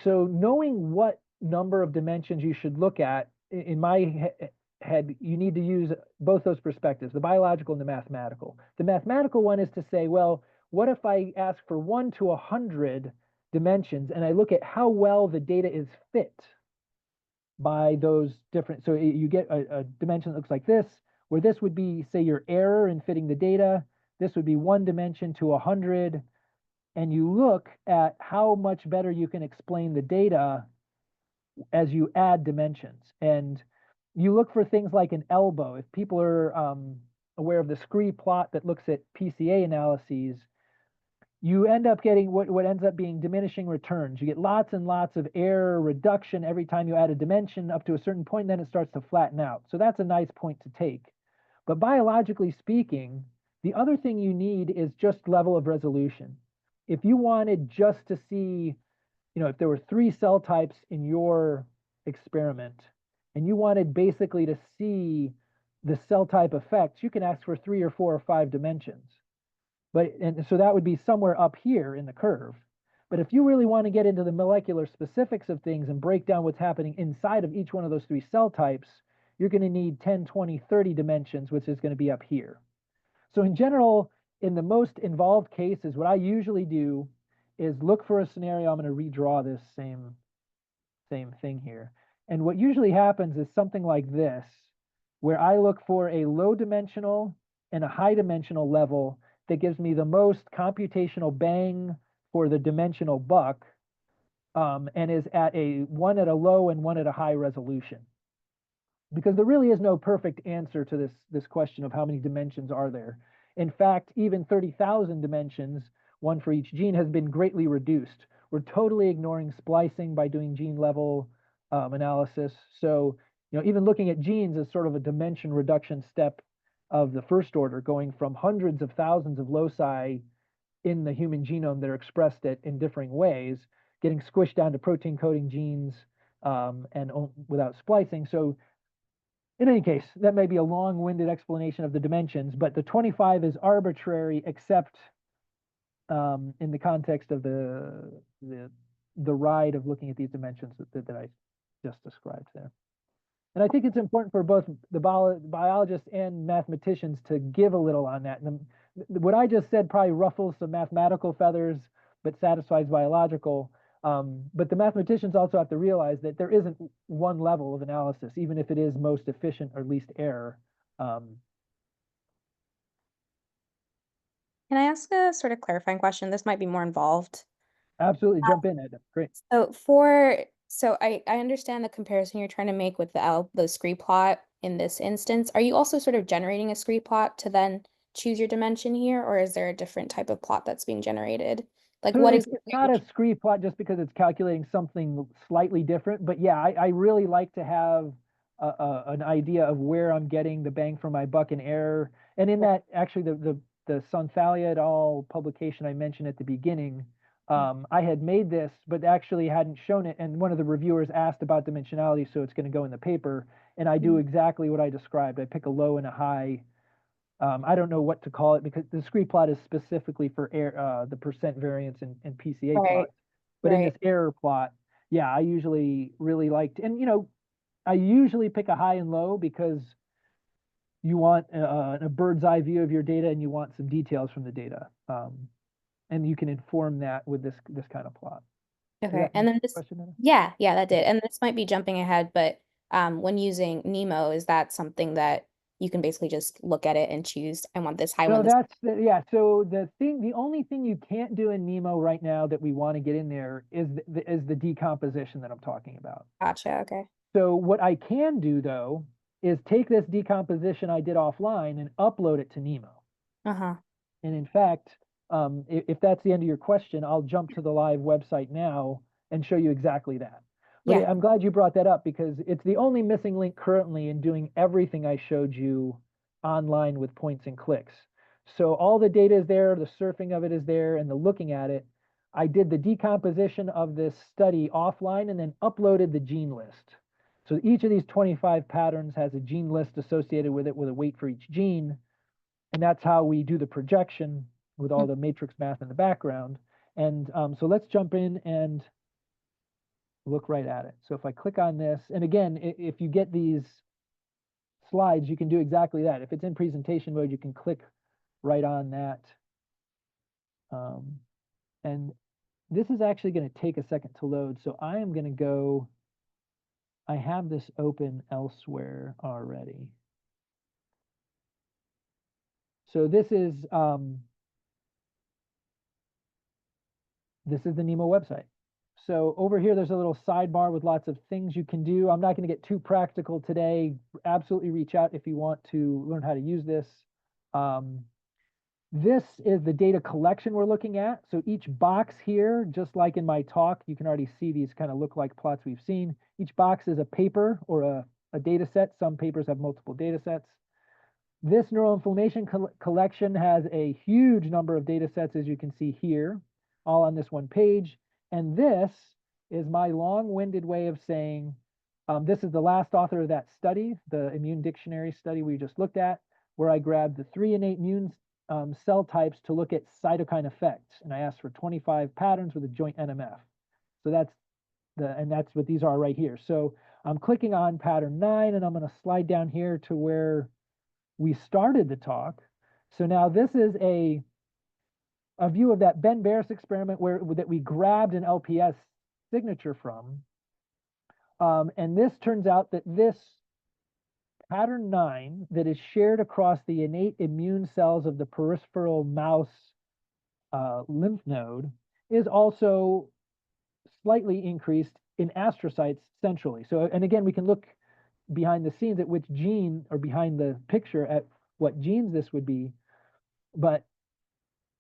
So knowing what number of dimensions you should look at, in my head, you need to use both those perspectives, the biological and the mathematical. The mathematical one is to say, well, what if I ask for 1 to 100 dimensions and I look at how well the data is fit by those different, so you get a dimension that looks like this, where this would be, say, your error in fitting the data. This would be 1 dimension to 100. And you look at how much better you can explain the data as you add dimensions. And you look for things like an elbow. If people are aware of the scree plot that looks at PCA analyses, you end up getting what ends up being diminishing returns. You get lots and lots of error reduction every time you add a dimension up to a certain point, then it starts to flatten out. So that's a nice point to take. But biologically speaking, the other thing you need is just level of resolution. If you wanted just to see, if there were 3 cell types in your experiment, and you wanted basically to see the cell type effects, you can ask for 3 or 4 or 5 dimensions. And so that would be somewhere up here in the curve. But if you really want to get into the molecular specifics of things and break down what's happening inside of each one of those 3 cell types, you're going to need 10, 20, 30 dimensions, which is going to be up here. So in general, in the most involved cases, what I usually do is look for a scenario. I'm going to redraw this same thing here. And what usually happens is something like this, where I look for a low dimensional and a high dimensional level that gives me the most computational bang for the dimensional buck, and is at one at a low and one at a high resolution. Because there really is no perfect answer to this question of how many dimensions are there. In fact, even 30,000 dimensions, one for each gene, has been greatly reduced. We're totally ignoring splicing by doing gene level analysis. So, even looking at genes is sort of a dimension reduction step of the first order, going from hundreds of thousands of loci in the human genome that are expressed in differing ways, getting squished down to protein coding genes, and without splicing. So in any case, that may be a long-winded explanation of the dimensions, but the 25 is arbitrary except in the context of the ride of looking at these dimensions that I just described there. And I think it's important for both the biologists and mathematicians to give a little on that. And what I just said probably ruffles some mathematical feathers, but satisfies biological. But the mathematicians also have to realize that there isn't one level of analysis, even if it is most efficient or least error. Can I ask a sort of clarifying question? This might be more involved. Absolutely, jump in, Ed. Great. So I understand the comparison you're trying to make with the scree plot in this instance. Are you also sort of generating a scree plot to then choose your dimension here, or is there a different type of plot that's being generated? Like So what it's exactly are not you a scree plot just because it's calculating something slightly different, but yeah, I really like to have an idea of where I'm getting the bang for my buck and error. And in that, actually, the Sonthalia et al. Publication I mentioned at the beginning, I had made this, but actually hadn't shown it. And one of the reviewers asked about dimensionality, so it's going to go in the paper. And I do exactly what I described. I pick a low and a high. I don't know what to call it because the scree plot is specifically for the percent variance in PCA right, plots. But in right. this error plot, yeah, I usually really liked, and I usually pick a high and low because you want a bird's eye view of your data and you want some details from the data. And you can inform that with this kind of plot. Does Okay. that And answer then the this, question, Anna? yeah, that did. And this might be jumping ahead, but when using Nemo, is that something that you can basically just look at it and choose, I want this high one, No, this yeah. So the only thing you can't do in Nemo right now that we want to get in there is the decomposition that I'm talking about. gotcha, okay. So what I can do though is take this decomposition I did offline and upload it to Nemo. Uh-huh. And in fact, if that's the end of your question, I'll jump to the live website now and show you exactly that. But Yeah. I'm glad you brought that up because it's the only missing link currently in doing everything I showed you online with points and clicks. So all the data is there, the surfing of it is there, and the looking at it. I did the decomposition of this study offline and then uploaded the gene list. So each of these 25 patterns has a gene list associated with it with a weight for each gene. And that's how we do the projection with all the matrix math in the background. And so let's jump in and look right at it. So if I click on this, and again, if you get these slides, you can do exactly that. If it's in presentation mode, you can click right on that. And this is actually going to take a second to load. So I am going to go, I have this open elsewhere already. So this is the Nemo website. So over here, there's a little sidebar with lots of things you can do. I'm not going to get too practical today. Absolutely reach out if you want to learn how to use this. This is the data collection we're looking at. So each box here, just like in my talk, you can already see these kind of look like plots we've seen. Each box is a paper or a data set. Some papers have multiple data sets. This neuroinflammation collection has a huge number of data sets, as you can see here, all on this one page. And this is my long-winded way of saying, this is the last author of that study, the immune dictionary study we just looked at, where I grabbed the 3 innate immune cell types to look at cytokine effects. And I asked for 25 patterns with a joint NMF. So that's what these are right here. So I'm clicking on pattern 9, and I'm going to slide down here to where we started the talk. So now this is a view of that Ben Barres experiment that we grabbed an LPS signature from. And this turns out that this pattern 9 that is shared across the innate immune cells of the peripheral mouse lymph node is also slightly increased in astrocytes centrally. So, and again, we can look behind the scenes at which gene, or behind the picture at what genes this would be. But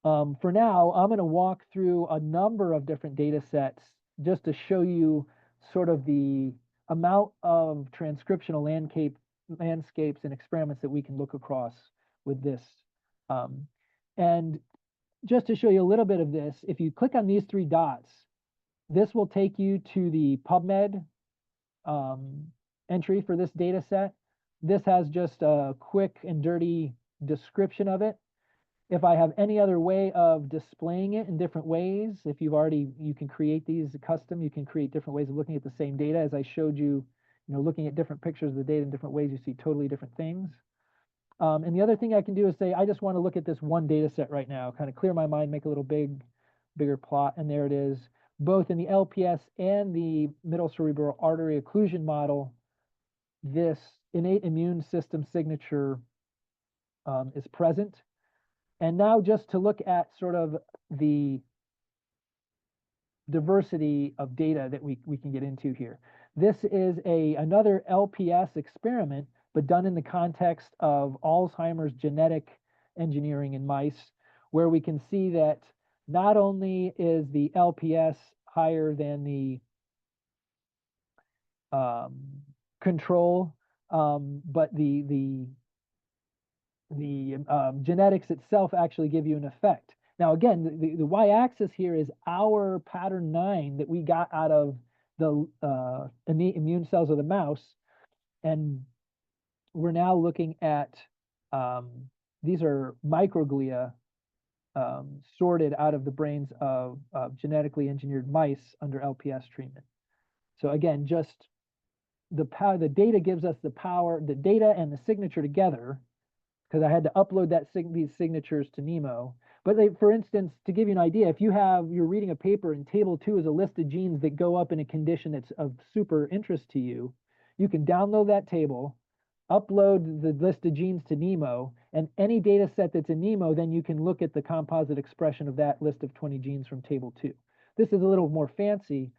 for now, I'm going to walk through a number of different data sets just to show you sort of the amount of transcriptional landscapes and experiments that we can look across with this. And just to show you a little bit of this, if you click on these 3 dots, this will take you to the PubMed entry for this data set. This has just a quick and dirty description of it. If I have any other way of displaying it in different ways, if you've already, you can create these custom, you can create different ways of looking at the same data. As I showed you, looking at different pictures of the data in different ways, you see totally different things. And the other thing I can do is say, I just want to look at this one data set right now, kind of clear my mind, make a little bigger plot, and there it is. Both in the LPS and the middle cerebral artery occlusion model, this innate immune system signature is present. And now just to look at sort of the diversity of data that we can get into here. This is another LPS experiment, but done in the context of Alzheimer's genetic engineering in mice, where we can see that not only is the LPS higher than the control, but the genetics itself actually give you an effect. Now, again, the y-axis here is our pattern 9 that we got out of the innate immune cells of the mouse. And we're now looking at, these are microglia sorted out of the brains of genetically engineered mice under LPS treatment. So again, just the data gives us the power, the data and the signature together, because I had to upload these signatures to Nemo. But for instance, to give you an idea, if you're reading a paper and table 2 is a list of genes that go up in a condition that's of super interest to you, you can download that table, upload the list of genes to Nemo, and any data set that's in Nemo, then you can look at the composite expression of that list of 20 genes from table 2. This is a little more fancy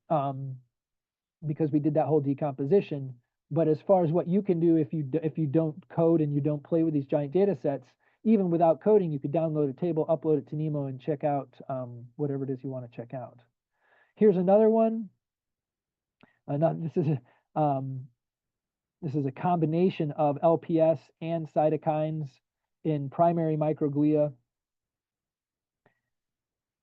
because we did that whole decomposition. But as far as what you can do if you don't code and you don't play with these giant data sets, even without coding, you could download a table, upload it to Nemo, and check out whatever it is you want to check out. Here's another one. This is a combination of LPS and cytokines in primary microglia.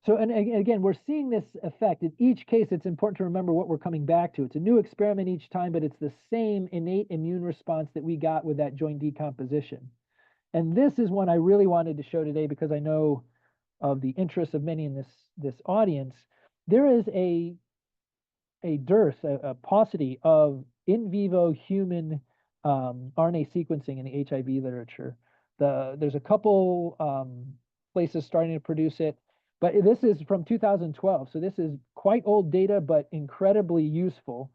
So, and again, we're seeing this effect. In each case, it's important to remember what we're coming back to. It's a new experiment each time, but it's the same innate immune response that we got with that joint decomposition. And this is one I really wanted to show today because I know of the interest of many in this audience. There is a dearth, a paucity of in vivo human RNA sequencing in the HIV literature. There's a couple places starting to produce it. But this is from 2012, so this is quite old data, but incredibly useful.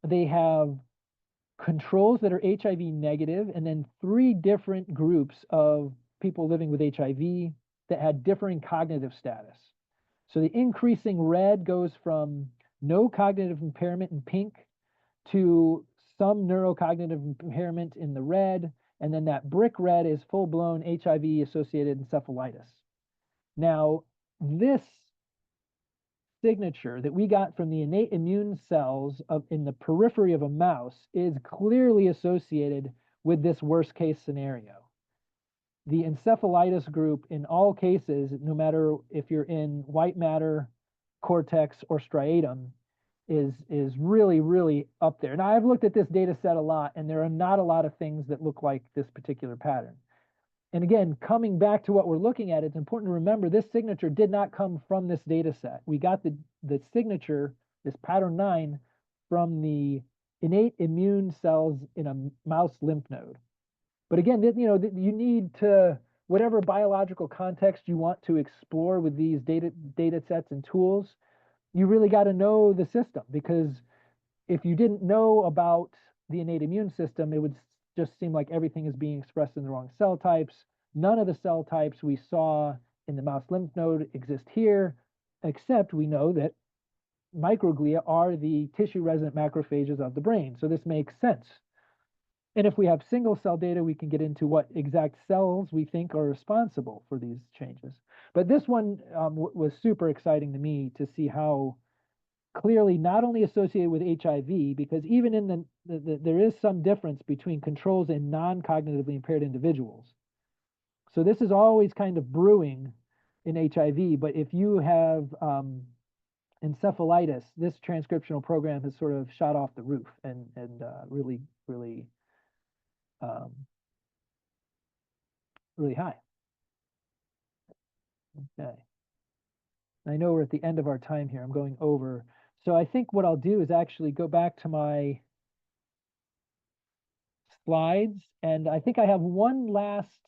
They have controls that are HIV negative, and then 3 different groups of people living with HIV that had differing cognitive status. So the increasing red goes from no cognitive impairment in pink to some neurocognitive impairment in the red, and then that brick red is full-blown HIV-associated encephalitis. Now, this signature that we got from the innate immune cells in the periphery of a mouse is clearly associated with this worst case scenario. The encephalitis group in all cases, no matter if you're in white matter, cortex, or striatum, is really, really up there. Now, I've looked at this data set a lot, and there are not a lot of things that look like this particular pattern. And again, coming back to what we're looking at, it's important to remember this signature did not come from this data set. We got the signature, this pattern 9, from the innate immune cells in a mouse lymph node. But again, you need to, whatever biological context you want to explore with these data sets and tools, you really got to know the system, because if you didn't know about the innate immune system, it would just seem like everything is being expressed in the wrong cell types. None of the cell types we saw in the mouse lymph node exist here, except we know that microglia are the tissue resident macrophages of the brain. So this makes sense. And if we have single cell data, we can get into what exact cells we think are responsible for these changes. But this one was super exciting to me to see how clearly not only associated with HIV, because even in there is some difference between controls and non-cognitively impaired individuals. So this is always kind of brewing in HIV, but if you have encephalitis, this transcriptional program has sort of shot off the roof and really really high. Okay. I know we're at the end of our time here. I'm going over. So I think what I'll do is actually go back to my slides, and I think I have one last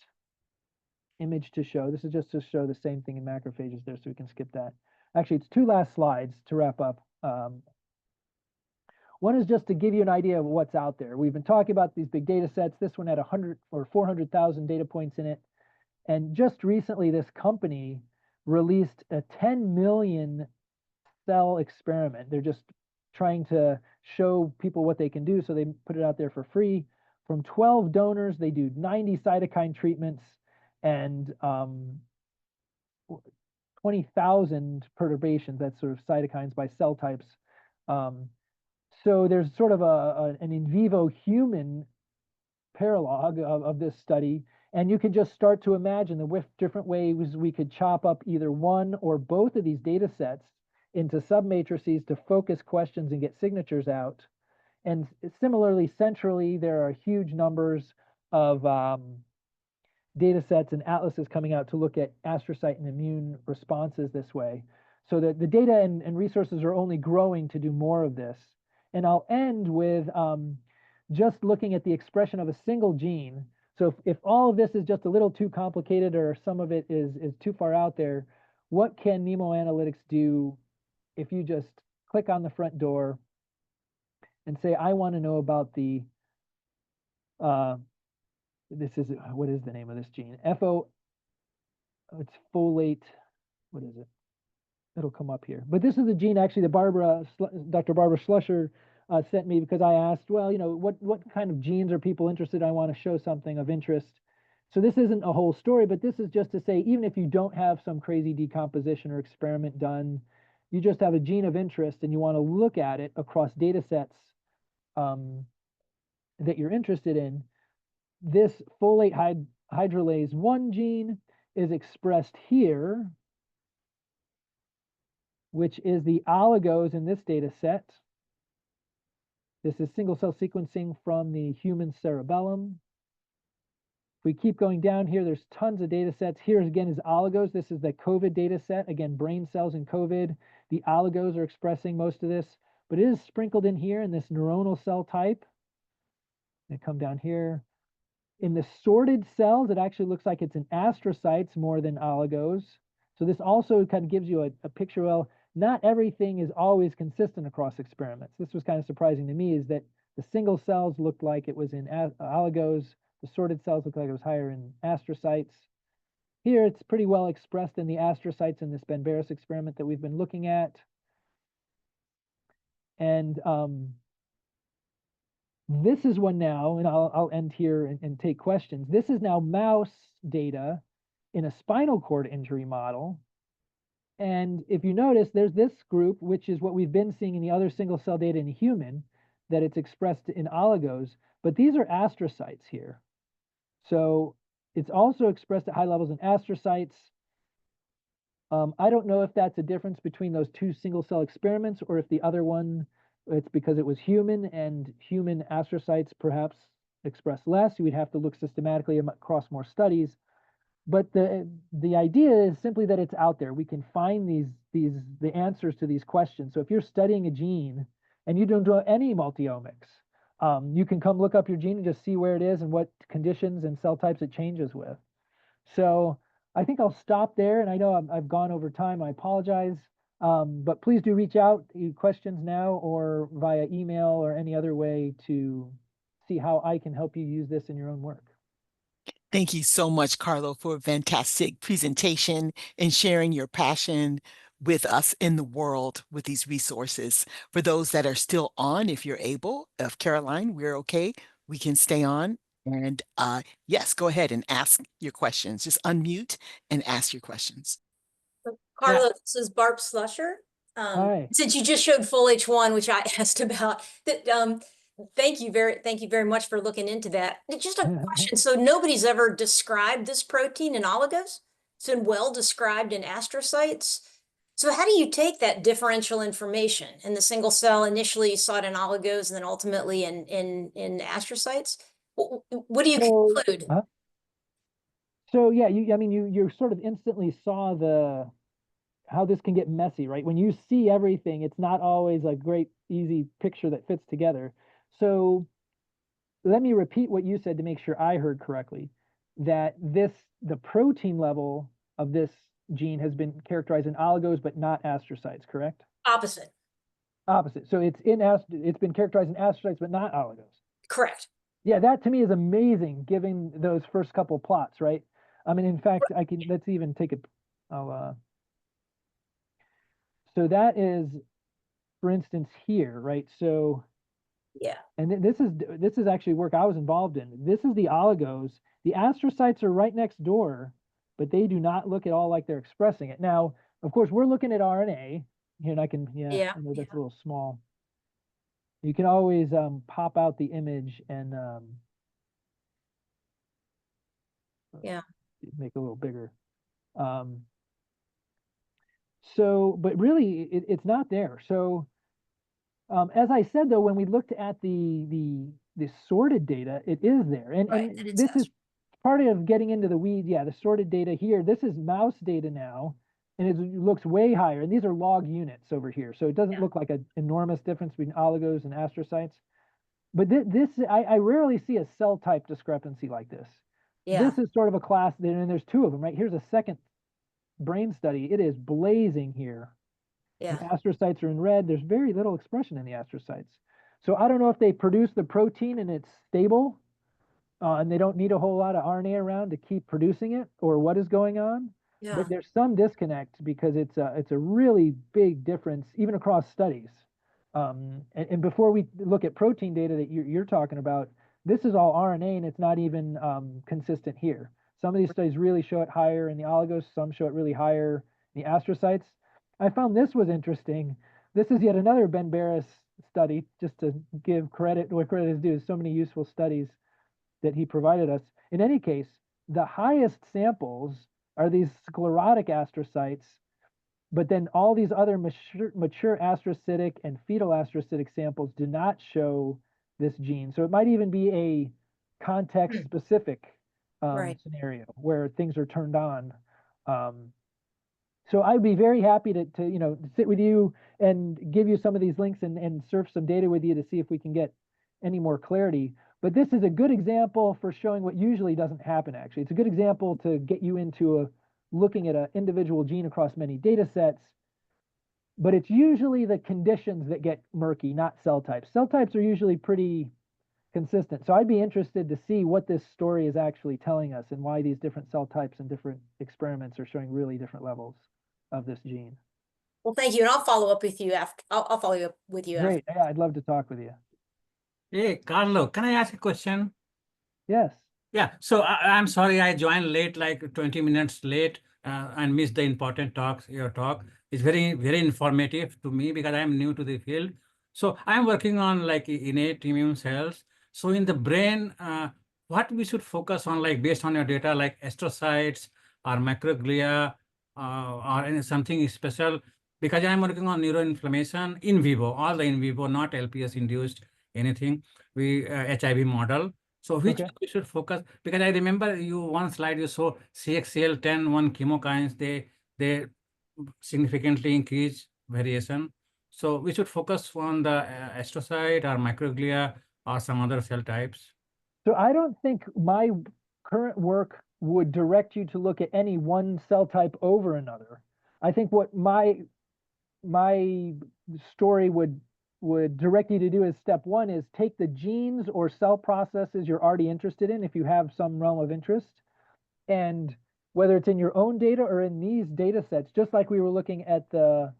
image to show. This is just to show the same thing in macrophages there, so we can skip that. Actually, it's two last slides to wrap up. One is just to give you an idea of what's out there. We've been talking about these big data sets. This one had 100 or 400,000 data points in it. And just recently, this company released a 10 million cell experiment. They're just trying to show people what they can do, so they put it out there for free. From 12 donors, they do 90 cytokine treatments and 20,000 perturbations, that's sort of cytokines by cell types. So there's sort of an in vivo human paralog of this study, and you can just start to imagine the different ways we could chop up either one or both of these data sets into submatrices to focus questions and get signatures out. And similarly, centrally, there are huge numbers of data sets and atlases coming out to look at astrocyte and immune responses this way. So the data and resources are only growing to do more of this. And I'll end with just looking at the expression of a single gene. So if all of this is just a little too complicated or some of it is too far out there, what can Nemo Analytics do if you just click on the front door and say, I want to know about the, what is the name of this gene? It's folate, what is it? It'll come up here. But this is the gene actually that Dr. Barbara Schlusser sent me, because I asked, well, what kind of genes are people interested in? I want to show something of interest. So this isn't a whole story, but this is just to say, even if you don't have some crazy decomposition or experiment done, you just have a gene of interest and you want to look at it across data sets that you're interested in, this folate hydrolase 1 gene is expressed here, which is the oligos in this data set. This is single cell sequencing from the human cerebellum. If we keep going down here, there's tons of data sets. Here again is oligos. This is the COVID data set. Again, brain cells in COVID. The oligos are expressing most of this, but it is sprinkled in here in this neuronal cell type. They come down here. In the sorted cells, it actually looks like it's in astrocytes more than oligos. So this also kind of gives you a picture. Well, not everything is always consistent across experiments. This was kind of surprising to me, is that the single cells looked like it was in oligos. The sorted cells looked like it was higher in astrocytes. Here, it's pretty well expressed in the astrocytes in this Ben Barres experiment that we've been looking at. And this is one now, and I'll end here and take questions. This is now mouse data in a spinal cord injury model. And if you notice, there's this group, which is what we've been seeing in the other single cell data in human, that it's expressed in oligos, but these are astrocytes here. So it's also expressed at high levels in astrocytes. I don't know if that's a difference between those two single cell experiments, or if the other one, it's because it was human and human astrocytes perhaps express less. We'd have to look systematically across more studies. But the idea is simply that it's out there. We can find the answers to these questions. So if you're studying a gene and you don't do any multi-omics, you can come look up your gene and just see where it is and what conditions and cell types it changes with. So I think I'll stop there. And I know I've gone over time. I apologize. But please do reach out, questions now or via email or any other way to see how I can help you use this in your own work. Thank you so much, Carlo, for a fantastic presentation and sharing your passion with us in the world with these resources. For those that are still on, if you're able, if Caroline, we're okay, we can stay on. And yes, go ahead and ask your questions. Just unmute and ask your questions. Yeah. Carlo, this is Barb Slusher. Hi. Since you just showed full H1, which I asked about, that thank you very much for looking into that. Just a question. So nobody's ever described this protein in oligos? It's been well described in astrocytes. So how do you take that differential information in the single cell? Initially you saw it in oligos and then ultimately in astrocytes? What do you conclude? So yeah, I mean, you sort of instantly saw how this can get messy, right? When you see everything, it's not always a great, easy picture that fits together. So let me repeat what you said to make sure I heard correctly, that the protein level of this gene has been characterized in oligos, but not astrocytes, correct? Opposite. Opposite. So it's been characterized in astrocytes, but not oligos. Correct. Yeah, that to me is amazing, given those first couple plots, right? I mean, in fact, let's even take it. So that is, for instance, here, right? So yeah, and this is actually work I was involved in. This is the oligos. The astrocytes are right next door, but they do not look at all like they're expressing it. Now, of course, we're looking at RNA here, and I know that's a little small. You can always pop out the image and make it a little bigger. So, but really, it's not there. So, as I said, though, when we looked at the sorted data, it is there, and this is part of getting into the weeds. Yeah, the sorted data here. This is mouse data now, and it looks way higher. And these are log units over here, so it doesn't look like an enormous difference between oligos and astrocytes. But I rarely see a cell type discrepancy like this. Yeah. This is sort of a class, and there's two of them, right? Here's a second brain study. It is blazing here. Yeah. The astrocytes are in red. There's very little expression in the astrocytes. So I don't know if they produce the protein and it's stable, and they don't need a whole lot of RNA around to keep producing it, or what is going on. Yeah. But there's some disconnect because it's a really big difference even across studies. And before we look at protein data that you're talking about, this is all RNA and it's not even consistent here. Some of these studies really show it higher in the oligos, some show it really higher in the astrocytes. I found this was interesting. This is yet another Ben Barres study, just to give credit where credit is due. So many useful studies that he provided us. In any case, the highest samples are these sclerotic astrocytes, but then all these other mature astrocytic and fetal astrocytic samples do not show this gene. So it might even be a context specific scenario where things are turned on. So I'd be very happy to sit with you and give you some of these links and surf some data with you to see if we can get any more clarity. But this is a good example for showing what usually doesn't happen, actually. It's a good example to get you into looking at an individual gene across many data sets. But it's usually the conditions that get murky, not cell types. Cell types are usually pretty consistent. So I'd be interested to see what this story is actually telling us and why these different cell types and different experiments are showing really different levels of this gene. Well, thank you. And I'll follow up with you after. I'll follow up with you. Great. Yeah, I'd love to talk with you. Hey, Carlo, can I ask a question? Yes. Yeah, so I'm sorry I joined late, like 20 minutes late, and missed the important talks. Your talk is very, very informative to me because I'm new to the field. So I'm working on like innate immune cells. So in the brain, what we should focus on, like based on your data, like astrocytes or microglia, or something special, because I'm working on neuroinflammation in vivo, all the in vivo, not LPS induced anything. We HIV model. So which we should focus, because I remember you one slide you saw CXCL10 one chemokines, they significantly increase variation. So we should focus on the astrocyte or microglia or some other cell types. So I don't think my current work would direct you to look at any one cell type over another. I think what my my story would direct you to do is step one is take the genes or cell processes you're already interested in if you have some realm of interest, and whether it's in your own data or in these data sets, just like we were looking at the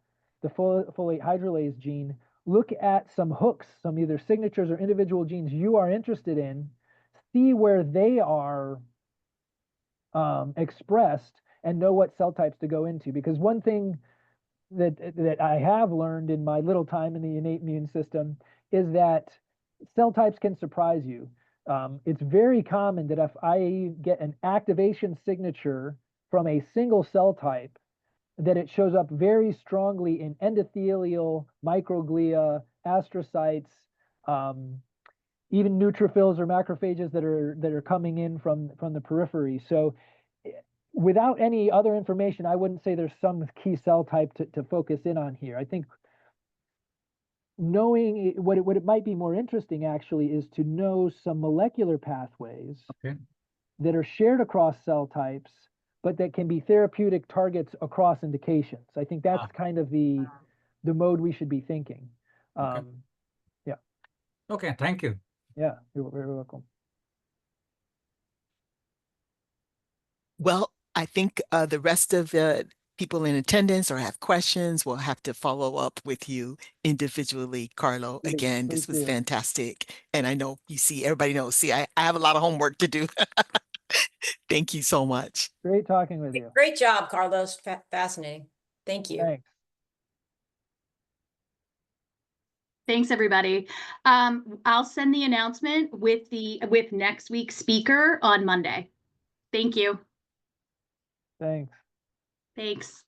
folate hydrolase gene, look at some hooks, some either signatures or individual genes you are interested in, see where they are expressed, and know what cell types to go into. Because one thing that I have learned in my little time in the innate immune system is that cell types can surprise you. It's very common that if I get an activation signature from a single cell type, that it shows up very strongly in endothelial, microglia, astrocytes, even neutrophils or macrophages that are coming in from the periphery. So without any other information, I wouldn't say there's some key cell type to focus in on here. I think knowing what it might be more interesting actually is to know some molecular pathways Okay. that are shared across cell types, but that can be therapeutic targets across indications. I think that's kind of the mode we should be thinking. Okay. Yeah. Okay, thank you. Yeah, you're very welcome. Well, I think the rest of the people in attendance or have questions will have to follow up with you individually, Carlo. Great, Again, please this was do. fantastic. And I know you see, everybody knows, see, I have a lot of homework to do. Thank you so much. Great talking with you. Great job, Carlos. Fascinating. Thank you. Thanks. Thanks, everybody. I'll send the announcement with next week's speaker on Monday. Thank you. Thanks. Thanks.